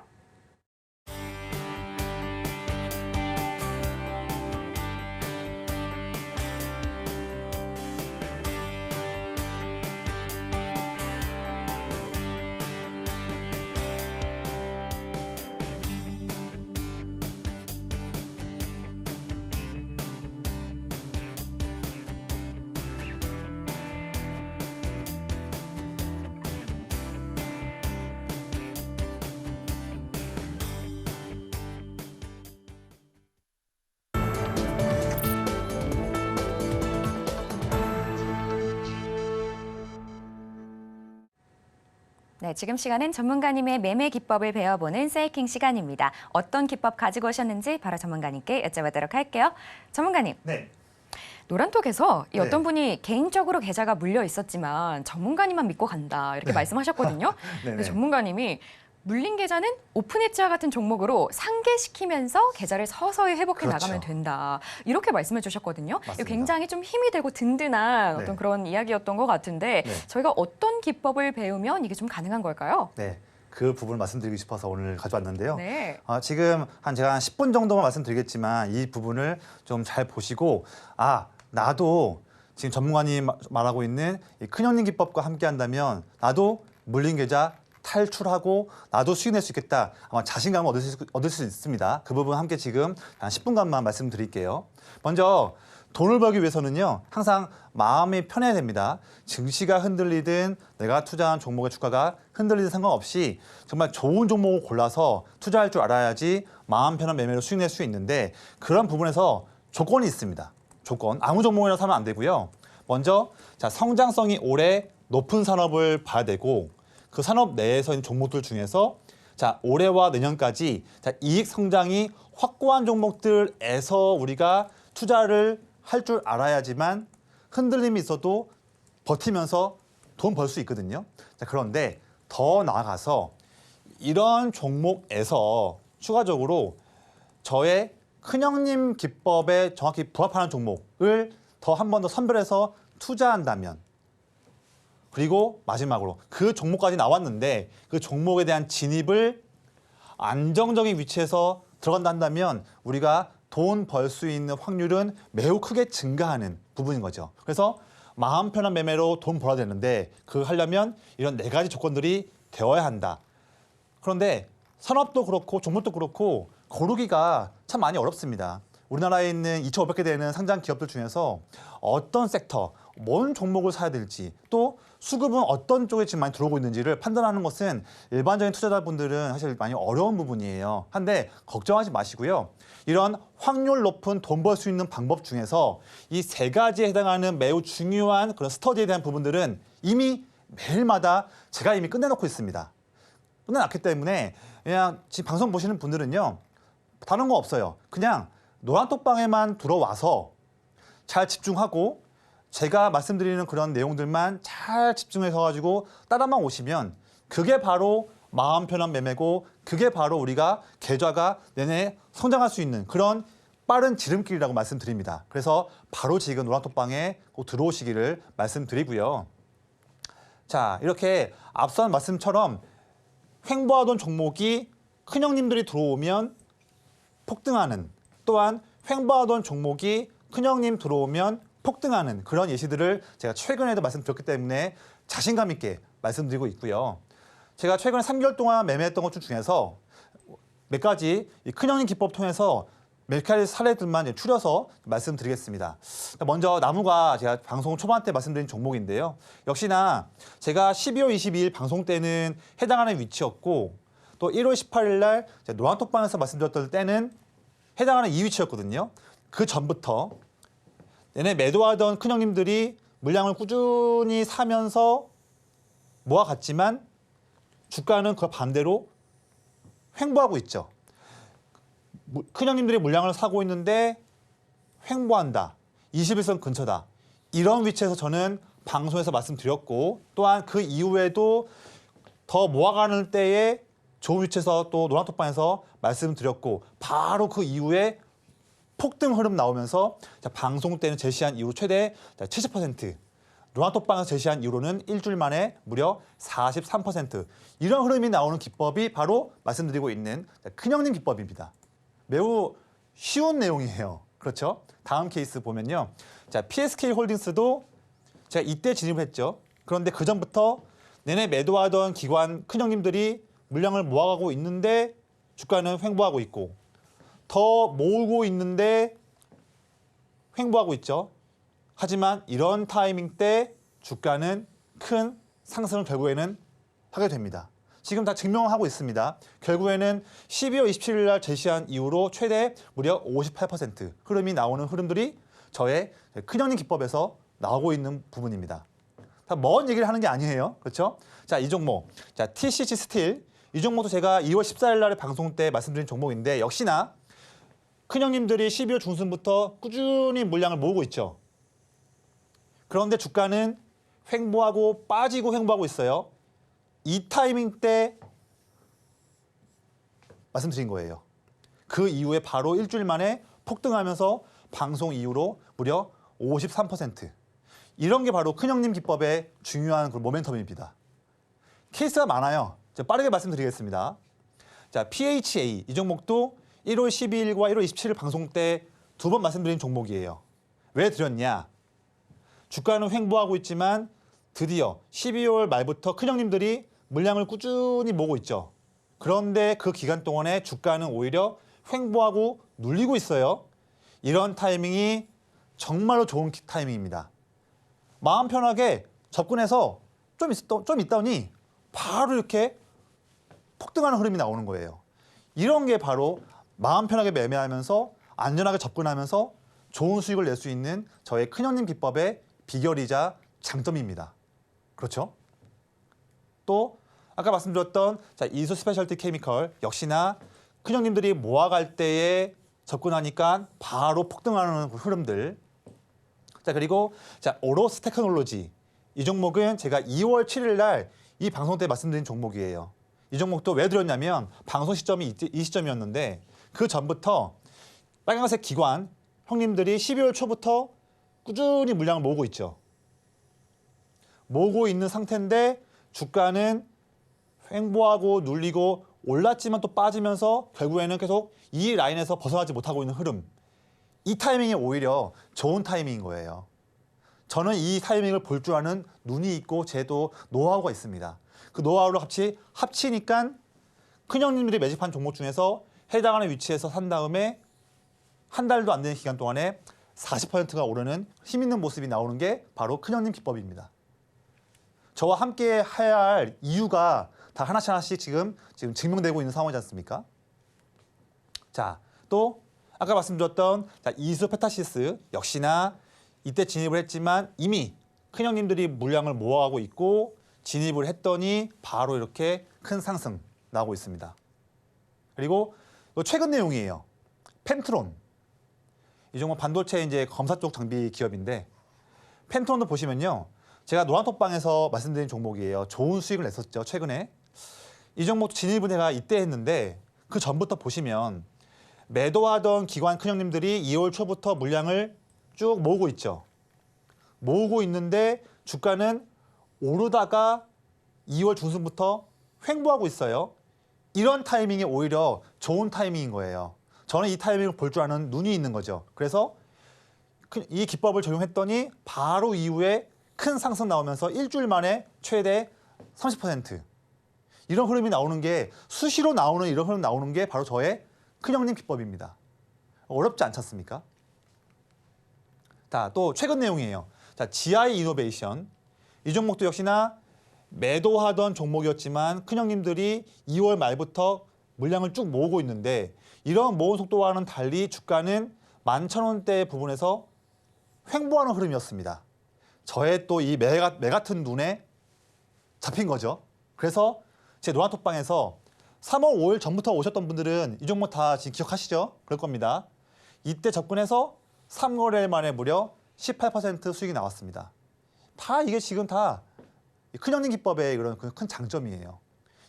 네, 지금 시간은 전문가님의 매매 기법을 배워보는 세이킹 시간입니다. 어떤 기법 가지고 오셨는지 바로 전문가님께 여쭤보도록 할게요. 전문가님. 네. 노란톡에서 이 어떤 네. 분이 개인적으로 계좌가 물려 있었지만 전문가님만 믿고 간다 이렇게 말씀하셨거든요. 근데 전문가님이 물린 계좌는 오픈엣지와 같은 종목으로 상계시키면서 계좌를 서서히 회복해 그렇죠. 나가면 된다. 이렇게 말씀해 주셨거든요. 맞습니다. 굉장히 좀 힘이 되고 든든한 네. 어떤 그런 이야기였던 것 같은데 네. 저희가 어떤 기법을 배우면 이게 좀 가능한 걸까요? 네. 그 부분을 말씀드리고 싶어서 오늘 가져왔는데요. 네. 지금 제가 한 10분 정도만 말씀드리겠지만 이 부분을 좀 잘 보시고 나도 지금 전문가님 말하고 있는 이 큰형님 기법과 함께 한다면 나도 물린 계좌 탈출하고 나도 수익 낼 수 있겠다. 아마 자신감을 얻을 수 있습니다. 그 부분 함께 지금 한 10분간만 말씀드릴게요. 먼저 돈을 벌기 위해서는요. 항상 마음이 편해야 됩니다. 증시가 흔들리든 내가 투자한 종목의 주가가 흔들리든 상관없이 정말 좋은 종목을 골라서 투자할 줄 알아야지 마음 편한 매매로 수익 낼 수 있는데 그런 부분에서 조건이 있습니다. 조건. 아무 종목이나 사면 안 되고요. 먼저 성장성이 오래 높은 산업을 봐야 되고 그 산업 내에서 있는 종목들 중에서 올해와 내년까지 이익 성장이 확고한 종목들에서 우리가 투자를 할 줄 알아야지만 흔들림이 있어도 버티면서 돈 벌 수 있거든요. 그런데 더 나아가서 이런 종목에서 추가적으로 저의 큰형님 기법에 정확히 부합하는 종목을 더 한 번 더 선별해서 투자한다면 그리고 마지막으로 그 종목까지 나왔는데 그 종목에 대한 진입을 안정적인 위치에서 들어간다 한다면 우리가 돈 벌 수 있는 확률은 매우 크게 증가하는 부분인 거죠. 그래서 마음 편한 매매로 돈 벌어야 되는데 그걸 하려면 이런 4가지 조건들이 되어야 한다. 그런데 산업도 그렇고 종목도 그렇고 고르기가 참 많이 어렵습니다. 우리나라에 있는 2,500개 되는 상장 기업들 중에서 어떤 섹터, 뭔 종목을 사야 될지 또 수급은 어떤 쪽에 지금 많이 들어오고 있는지를 판단하는 것은 일반적인 투자자분들은 사실 많이 어려운 부분이에요. 한데 걱정하지 마시고요. 이런 확률 높은 돈 벌 수 있는 방법 중에서 이 세 가지에 해당하는 매우 중요한 그런 스터디에 대한 부분들은 이미 매일마다 제가 이미 끝내놓고 있습니다. 끝내놨기 때문에 그냥 지금 방송 보시는 분들은요. 다른 거 없어요. 그냥 노란톡방에만 들어와서 잘 집중하고 제가 말씀드리는 그런 내용들만 잘 집중해서 가지고 따라만 오시면 그게 바로 마음 편한 매매고 그게 바로 우리가 계좌가 내내 성장할 수 있는 그런 빠른 지름길이라고 말씀드립니다. 그래서 바로 지금 노란톡방에 꼭 들어오시기를 말씀드리고요. 자, 이렇게 앞선 말씀처럼 횡보하던 종목이 큰형님들이 들어오면 폭등하는, 또한 횡보하던 종목이 큰형님 들어오면 폭등하는 그런 예시들을 제가 최근에도 말씀드렸기 때문에 자신감 있게 말씀드리고 있고요. 제가 최근에 3개월 동안 매매했던 것 중에서 몇 가지 이 큰형님 기법 통해서 몇 가지 사례들만 추려서 말씀드리겠습니다. 먼저 나무가 제가 방송 초반 때 말씀드린 종목인데요. 역시나 제가 12월 22일 방송 때는 해당하는 위치였고 또 1월 18일 날 노란톡방에서 말씀드렸던 때는 해당하는 이 위치였거든요. 그 전부터 내내 매도하던 큰형님들이 물량을 꾸준히 사면서 모아갔지만 주가는 그 반대로 횡보하고 있죠. 큰형님들이 물량을 사고 있는데 횡보한다. 21선 근처다. 이런 위치에서 저는 방송에서 말씀드렸고 또한 그 이후에도 더 모아가는 때에 좋은 위치에서 또 노란톡방에서 말씀드렸고 바로 그 이후에 폭등 흐름 나오면서 방송 때는 제시한 이후 최대 70%, 노란톡방에서 제시한 이후로는 일주일 만에 무려 43% 이런 흐름이 나오는 기법이 바로 말씀드리고 있는 큰형님 기법입니다. 매우 쉬운 내용이에요. 그렇죠? 다음 케이스 보면요. 자, PSK 홀딩스도 제가 이때 진입했죠. 그런데 그 전부터 내내 매도하던 기관 큰형님들이 물량을 모아가고 있는데 주가는 횡보하고 있고 더 모으고 있는데 횡보하고 있죠. 하지만 이런 타이밍 때 주가는 큰 상승을 결국에는 하게 됩니다. 지금 다 증명하고 있습니다. 결국에는 12월 27일 날 제시한 이후로 최대 무려 58% 흐름이 나오는 흐름들이 저의 큰형님 기법에서 나오고 있는 부분입니다. 다 먼 얘기를 하는 게 아니에요. 그렇죠? 자, 이 종목. 자, TCG 스틸. 이 종목도 제가 2월 14일 날에 방송 때 말씀드린 종목인데 역시나 큰형님들이 12월 중순부터 꾸준히 물량을 모으고 있죠. 그런데 주가는 횡보하고 빠지고 횡보하고 있어요. 이 타이밍 때 말씀드린 거예요. 그 이후에 바로 일주일 만에 폭등하면서 방송 이후로 무려 53%. 이런 게 바로 큰형님 기법의 중요한 그 모멘텀입니다. 케이스가 많아요. 빠르게 말씀드리겠습니다. 자, PHA 이 종목도 1월 12일과 1월 27일 방송 때 두 번 말씀드린 종목이에요. 왜 드렸냐? 주가는 횡보하고 있지만 드디어 12월 말부터 큰형님들이 물량을 꾸준히 모으고 있죠. 그런데 그 기간 동안에 주가는 오히려 횡보하고 눌리고 있어요. 이런 타이밍이 정말로 좋은 타이밍입니다. 마음 편하게 접근해서 좀 있더니 바로 이렇게 폭등하는 흐름이 나오는 거예요. 이런 게 바로 마음 편하게 매매하면서 안전하게 접근하면서 좋은 수익을 낼 수 있는 저의 큰형님 기법의 비결이자 장점입니다. 그렇죠? 또 아까 말씀드렸던 이수 스페셜티 케미컬 역시나 큰형님들이 모아갈 때에 접근하니까 바로 폭등하는 흐름들. 자, 그리고 오로스 테크놀로지 이 종목은 제가 2월 7일 날 이 방송 때 말씀드린 종목이에요. 이 종목도 왜 드렸냐면 방송 시점이 이 시점이었는데 그 전부터 빨간색 기관 형님들이 12월 초부터 꾸준히 물량을 모으고 있죠. 모으고 있는 상태인데 주가는 횡보하고 눌리고 올랐지만 또 빠지면서 결국에는 계속 이 라인에서 벗어나지 못하고 있는 흐름. 이 타이밍이 오히려 좋은 타이밍인 거예요. 저는 이 타이밍을 볼 줄 아는 눈이 있고 제도 노하우가 있습니다. 그 노하우를 같이 합치니까 큰형님들이 매집한 종목 중에서 해당하는 위치에서 산 다음에 한 달도 안 되는 기간 동안에 40%가 오르는 힘 있는 모습이 나오는 게 바로 큰형님 기법입니다. 저와 함께 해야 할 이유가 다 하나씩 지금 증명되고 있는 상황이지 않습니까? 자, 또 아까 말씀드렸던 이소페타시스 역시나 이때 진입을 했지만 이미 큰형님들이 물량을 모아가고 있고 진입을 했더니 바로 이렇게 큰 상승 나오고 있습니다. 그리고 최근 내용이에요. 펜트론. 이 종목 반도체 이제 검사 쪽 장비 기업인데 펜트론도 보시면요. 제가 노란톡방에서 말씀드린 종목이에요. 좋은 수익을 냈었죠, 최근에. 이 종목 진입은 제가 이때 했는데 그 전부터 보시면 매도하던 기관 큰형님들이 2월 초부터 물량을 쭉 모으고 있죠. 모으고 있는데 주가는 오르다가 2월 중순부터 횡보하고 있어요. 이런 타이밍이 오히려 좋은 타이밍인 거예요. 저는 이 타이밍을 볼 줄 아는 눈이 있는 거죠. 그래서 이 기법을 적용했더니 바로 이후에 큰 상승 나오면서 일주일 만에 최대 30% 이런 흐름이 나오는 게 수시로 나오는 이런 흐름 나오는 게 바로 저의 큰형님 기법입니다. 어렵지 않지 않습니까? 자, 또 최근 내용이에요. 자, GI 이노베이션. 이 종목도 역시나 매도하던 종목이었지만 큰형님들이 2월 말부터 물량을 쭉 모으고 있는데 이런 모은 속도와는 달리 주가는 11,000원대 부분에서 횡보하는 흐름이었습니다. 저의 또 이 매 같은 눈에 잡힌 거죠. 그래서 제 노란톡방에서 3월 5일 전부터 오셨던 분들은 이 종목 다 지금 기억하시죠? 그럴 겁니다. 이때 접근해서 3거래일 만에 무려 18% 수익이 나왔습니다. 다 이게 지금 다 큰형님 기법의 그런 큰 장점이에요.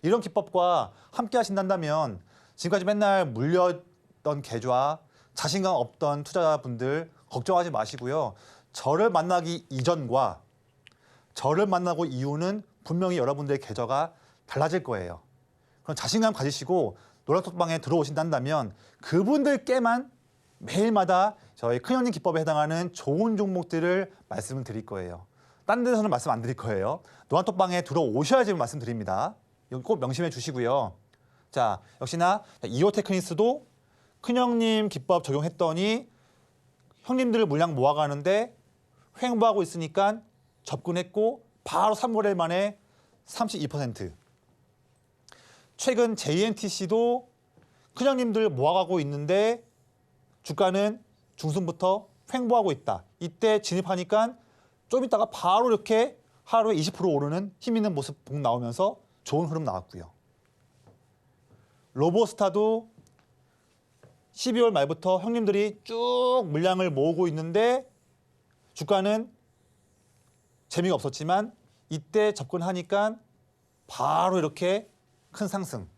이런 기법과 함께 하신다면 지금까지 맨날 물렸던 계좌, 자신감 없던 투자자분들 걱정하지 마시고요. 저를 만나기 이전과 저를 만나고 이후는 분명히 여러분들의 계좌가 달라질 거예요. 그럼 자신감 가지시고 노란톡방에 들어오신다면 그분들께만 매일마다 저희 큰형님 기법에 해당하는 좋은 종목들을 말씀을 드릴 거예요. 딴 데서는 말씀 안 드릴 거예요. 노란톡방에 들어오셔야지 말씀드립니다. 이거 꼭 명심해 주시고요. 자, 역시나 이오테크니스도 큰형님 기법 적용했더니 형님들 물량 모아가는데 횡보하고 있으니까 접근했고 바로 3거래일 만에 32%. 최근 JNTC도 큰형님들 모아가고 있는데 주가는 중순부터 횡보하고 있다. 이때 진입하니까 좀 있다가 바로 이렇게 하루에 20% 오르는 힘 있는 모습 복 나오면서 좋은 흐름 나왔고요. 로보스타도 12월 말부터 형님들이 쭉 물량을 모으고 있는데 주가는 재미가 없었지만 이때 접근하니까 바로 이렇게 큰 상승.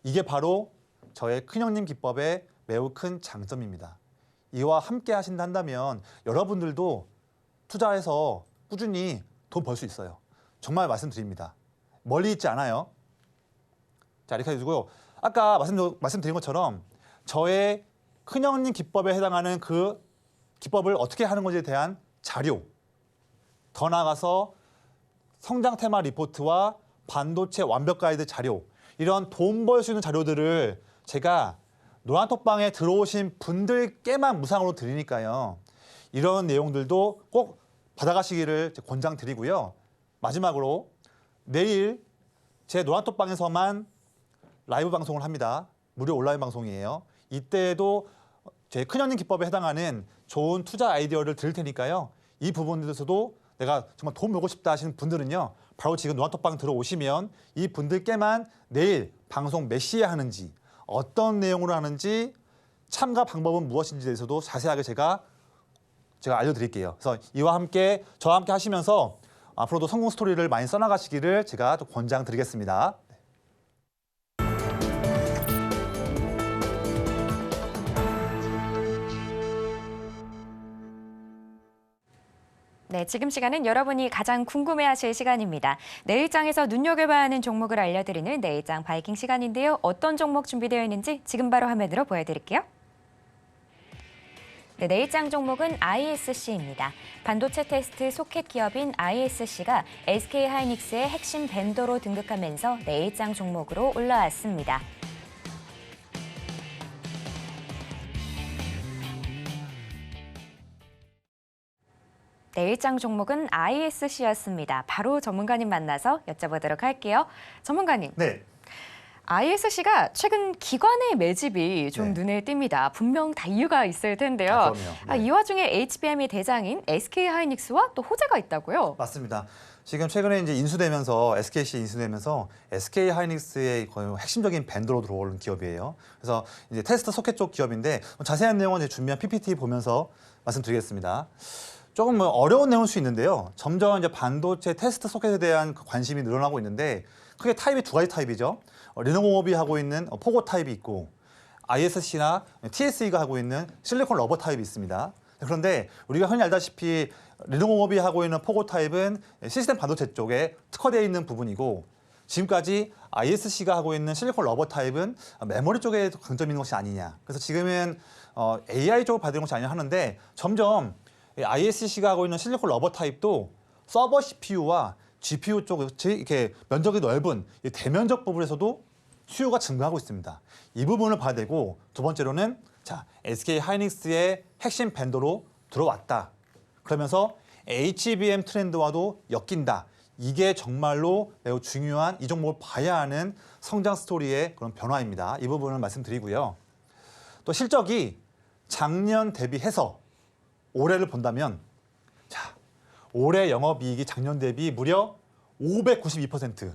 이게 바로 저의 큰형님 기법의 매우 큰 장점입니다. 이와 함께 하신다면 여러분들도 투자해서 꾸준히 돈 벌 수 있어요. 정말 말씀드립니다. 멀리 있지 않아요. 자, 이렇게 해주고요. 아까 말씀드린 것처럼 저의 큰형님 기법에 해당하는 그 기법을 어떻게 하는 건지에 대한 자료, 더 나아가서 성장 테마 리포트와 반도체 완벽 가이드 자료, 이런 돈 벌 수 있는 자료들을 제가 노란톡방에 들어오신 분들께만 무상으로 드리니까요. 이런 내용들도 꼭 받아가시기를 권장드리고요. 마지막으로 내일 제 노란톡방에서만 라이브 방송을 합니다. 무료 온라인 방송이에요. 이때에도 제 큰형님 기법에 해당하는 좋은 투자 아이디어를 드릴 테니까요. 이 부분에서도 내가 정말 돈 벌고 싶다 하시는 분들은요. 바로 지금 노란톡방 들어오시면 이 분들께만 내일 방송 몇 시에 하는지, 어떤 내용으로 하는지, 참가 방법은 무엇인지에 대해서도 자세하게 제가 알려드릴게요. 그래서 이와 함께 저와 함께 하시면서 앞으로도 성공 스토리를 많이 써나가시기를 제가 또 권장드리겠습니다. 네, 지금 시간은 여러분이 가장 궁금해하실 시간입니다. 내일장에서 눈여겨봐야 하는 종목을 알려드리는 내일장 바이킹 시간인데요. 어떤 종목 준비되어 있는지 지금 바로 화면으로 보여드릴게요. 네, 내일장 종목은 ISC입니다. 반도체 테스트 소켓 기업인 ISC가 SK하이닉스의 핵심 벤더로 등극하면서 내일장 종목으로 올라왔습니다. 네, 일장 종목은 ISC였습니다. 바로 전문가님 만나서 여쭤보도록 할게요. 전문가님. 네. ISC가 최근 기관의 매집이 좀 네. 눈에 띕니다. 분명 다 이유가 있을 텐데요. 아, 그럼요. 네. 이 와중에 HBM의 대장인 SK하이닉스와 또 호재가 있다고요? 맞습니다. 지금 최근에 이제 인수되면서 SKC 인수되면서 SK 하이닉스의 거의 핵심적인 밴드로 들어오는 기업이에요. 그래서 이제 테스트 소켓 쪽 기업인데 자세한 내용은 이제 준비한 PPT 보면서 말씀드리겠습니다. 조금 뭐 어려운 내용일 수 있는데요. 점점 이제 반도체 테스트 소켓에 대한 그 관심이 늘어나고 있는데 크게 타입이 두 가지 타입이죠. 리노공업이 하고 있는 포고 타입이 있고 ISC나 TSE가 하고 있는 실리콘 러버 타입이 있습니다. 그런데 우리가 흔히 알다시피 리노공업이 하고 있는 포고 타입은 시스템 반도체 쪽에 특화되어 있는 부분이고 지금까지 ISC가 하고 있는 실리콘 러버 타입은 메모리 쪽에 강점이 있는 것이 아니냐. 그래서 지금은 AI 쪽을 받는 것이 아니냐 하는데 점점 ISC가 하고 있는 실리콘 러버 타입도 서버 CPU와 GPU 쪽, 즉 이렇게 면적이 넓은 이 대면적 부분에서도 수요가 증가하고 있습니다. 이 부분을 봐야 되고 두 번째로는 자 SK 하이닉스의 핵심 밴더로 들어왔다. 그러면서 HBM 트렌드와도 엮인다. 이게 정말로 매우 중요한 이 종목을 봐야 하는 성장 스토리의 그런 변화입니다. 이 부분을 말씀드리고요. 또 실적이 작년 대비해서 올해를 본다면 자 올해 영업이익이 작년 대비 무려 592%.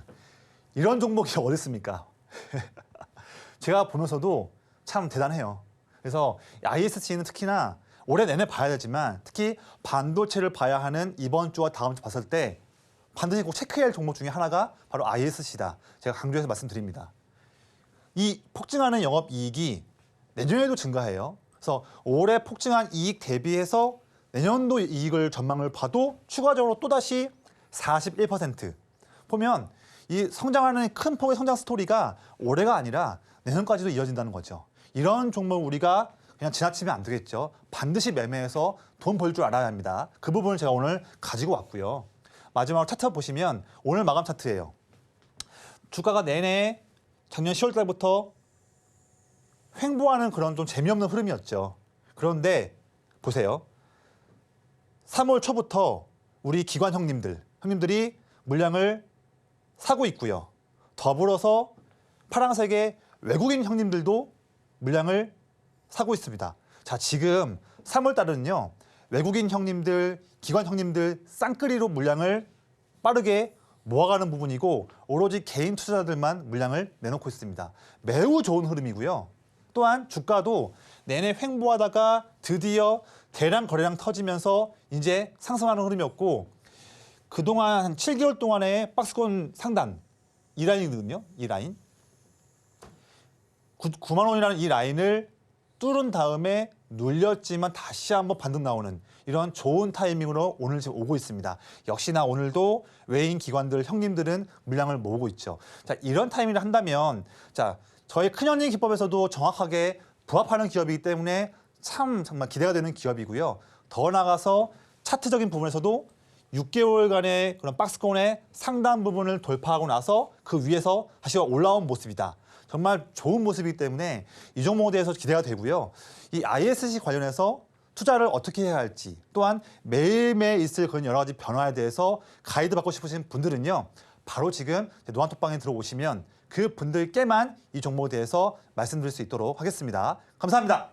이런 종목이 어디 있습니까? 제가 보면서도 참 대단해요. 그래서 ISC는 특히나 올해 내내 봐야 되지만 특히 반도체를 봐야 하는 이번 주와 다음 주 봤을 때 반드시 꼭 체크해야 할 종목 중에 하나가 바로 ISC다. 제가 강조해서 말씀드립니다. 이 폭증하는 영업이익이 내년에도 증가해요. 그래서 올해 폭증한 이익 대비해서 내년도 이익을 전망을 봐도 추가적으로 또다시 41% 보면 이 성장하는 큰 폭의 성장 스토리가 올해가 아니라 내년까지도 이어진다는 거죠. 이런 종목 우리가 그냥 지나치면 안 되겠죠. 반드시 매매해서 돈 벌 줄 알아야 합니다. 그 부분을 제가 오늘 가지고 왔고요. 마지막으로 차트 보시면 오늘 마감 차트예요. 주가가 내내 작년 10월 달부터 횡보하는 그런 좀 재미없는 흐름이었죠. 그런데 보세요. 3월 초부터 우리 기관 형님들이 물량을 사고 있고요. 더불어서 파란색의 외국인 형님들도 물량을 사고 있습니다. 자, 지금 3월 달은요. 외국인 형님들, 기관 형님들 쌍끌이로 물량을 빠르게 모아가는 부분이고 오로지 개인 투자자들만 물량을 내놓고 있습니다. 매우 좋은 흐름이고요. 또한 주가도 내내 횡보하다가 드디어 대량 거래량 터지면서 이제 상승하는 흐름이었고 그동안 한 7개월 동안의 박스권 상단 이 라인이거든요. 이 라인. 9만 원이라는 이 라인을 뚫은 다음에 눌렸지만 다시 한번 반등 나오는 이런 좋은 타이밍으로 오늘 지금 오고 있습니다. 역시나 오늘도 외인 기관들 형님들은 물량을 모으고 있죠. 자, 이런 타이밍을 한다면 자, 저희 큰형님 기법에서도 정확하게 부합하는 기업이기 때문에 참 정말 기대가 되는 기업이고요. 더 나아가서 차트적인 부분에서도 6개월간의 그런 박스권의 상단 부분을 돌파하고 나서 그 위에서 다시 올라온 모습이다. 정말 좋은 모습이기 때문에 이 종목에 대해서 기대가 되고요. 이 ISC 관련해서 투자를 어떻게 해야 할지 또한 매일매일 있을 그런 여러 가지 변화에 대해서 가이드 받고 싶으신 분들은요. 바로 지금 노안톡방에 들어오시면 그 분들께만 이 종목에 대해서 말씀드릴 수 있도록 하겠습니다. 감사합니다.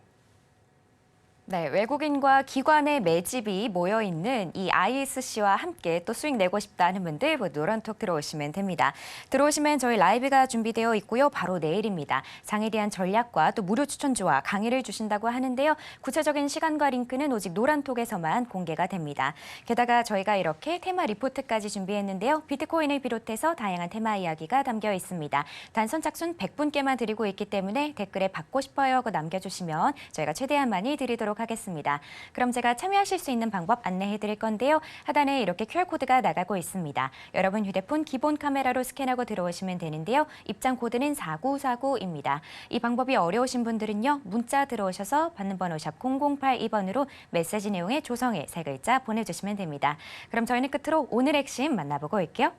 네, 외국인과 기관의 매집이 모여있는 이 ISC와 함께 또 수익 내고 싶다는 분들 모두 노란톡 들어오시면 됩니다. 들어오시면 저희 라이브가 준비되어 있고요. 바로 내일입니다. 장에 대한 전략과 또 무료 추천주와 강의를 주신다고 하는데요. 구체적인 시간과 링크는 오직 노란톡에서만 공개가 됩니다. 게다가 저희가 이렇게 테마 리포트까지 준비했는데요. 비트코인을 비롯해서 다양한 테마 이야기가 담겨 있습니다. 단선 착순 100분께만 드리고 있기 때문에 댓글에 받고 싶어요 하고 남겨주시면 저희가 최대한 많이 드리도록 하겠습니다. 그럼 제가 참여하실 수 있는 방법 안내해 드릴 건데요. 하단에 이렇게 QR코드가 나가고 있습니다. 여러분 휴대폰 기본 카메라로 스캔하고 들어오시면 되는데요. 입장 코드는 4949입니다. 이 방법이 어려우신 분들은요. 문자 들어오셔서 받는 번호 샵 0082번으로 메시지 내용의 조성에 3글자 보내주시면 됩니다. 그럼 저희는 끝으로 오늘 핵심 만나보고 올게요.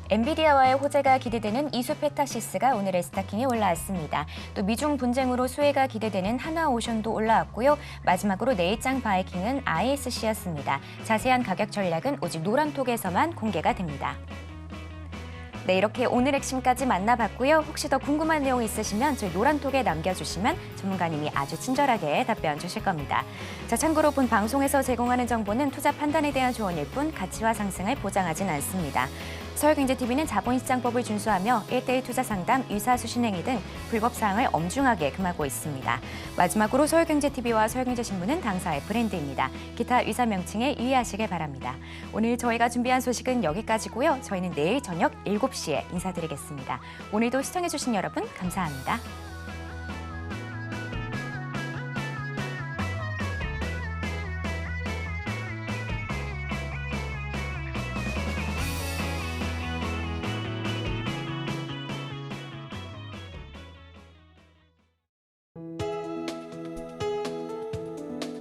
엔비디아와의 호재가 기대되는 이수페타시스가 오늘의 스타킹에 올라왔습니다. 또 미중 분쟁으로 수혜가 기대되는 하나오션도 올라왔고요. 마지막으로 내일장 바이킹은 ISC였습니다. 자세한 가격 전략은 오직 노란톡에서만 공개가 됩니다. 네, 이렇게 오늘 핵심까지 만나봤고요. 혹시 더 궁금한 내용 있으시면 저희 노란톡에 남겨주시면 전문가님이 아주 친절하게 답변 주실 겁니다. 자, 참고로 본 방송에서 제공하는 정보는 투자 판단에 대한 조언일 뿐 가치와 상승을 보장하진 않습니다. 서울경제TV는 자본시장법을 준수하며 1:1 투자 상담, 의사수신 행위 등 불법 사항을 엄중하게 금하고 있습니다. 마지막으로 서울경제TV와 서울경제신문은 당사의 브랜드입니다. 기타 의사 명칭에 유의하시길 바랍니다. 오늘 저희가 준비한 소식은 여기까지고요. 저희는 내일 저녁 7시에 인사드리겠습니다. 오늘도 시청해주신 여러분 감사합니다.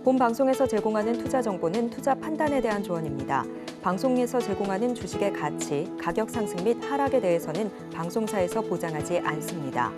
본 방송에서 제공하는 투자 정보는 투자 판단에 대한 조언입니다. 방송에서 제공하는 주식의 가치, 가격 상승 및 하락에 대해서는 방송사에서 보장하지 않습니다.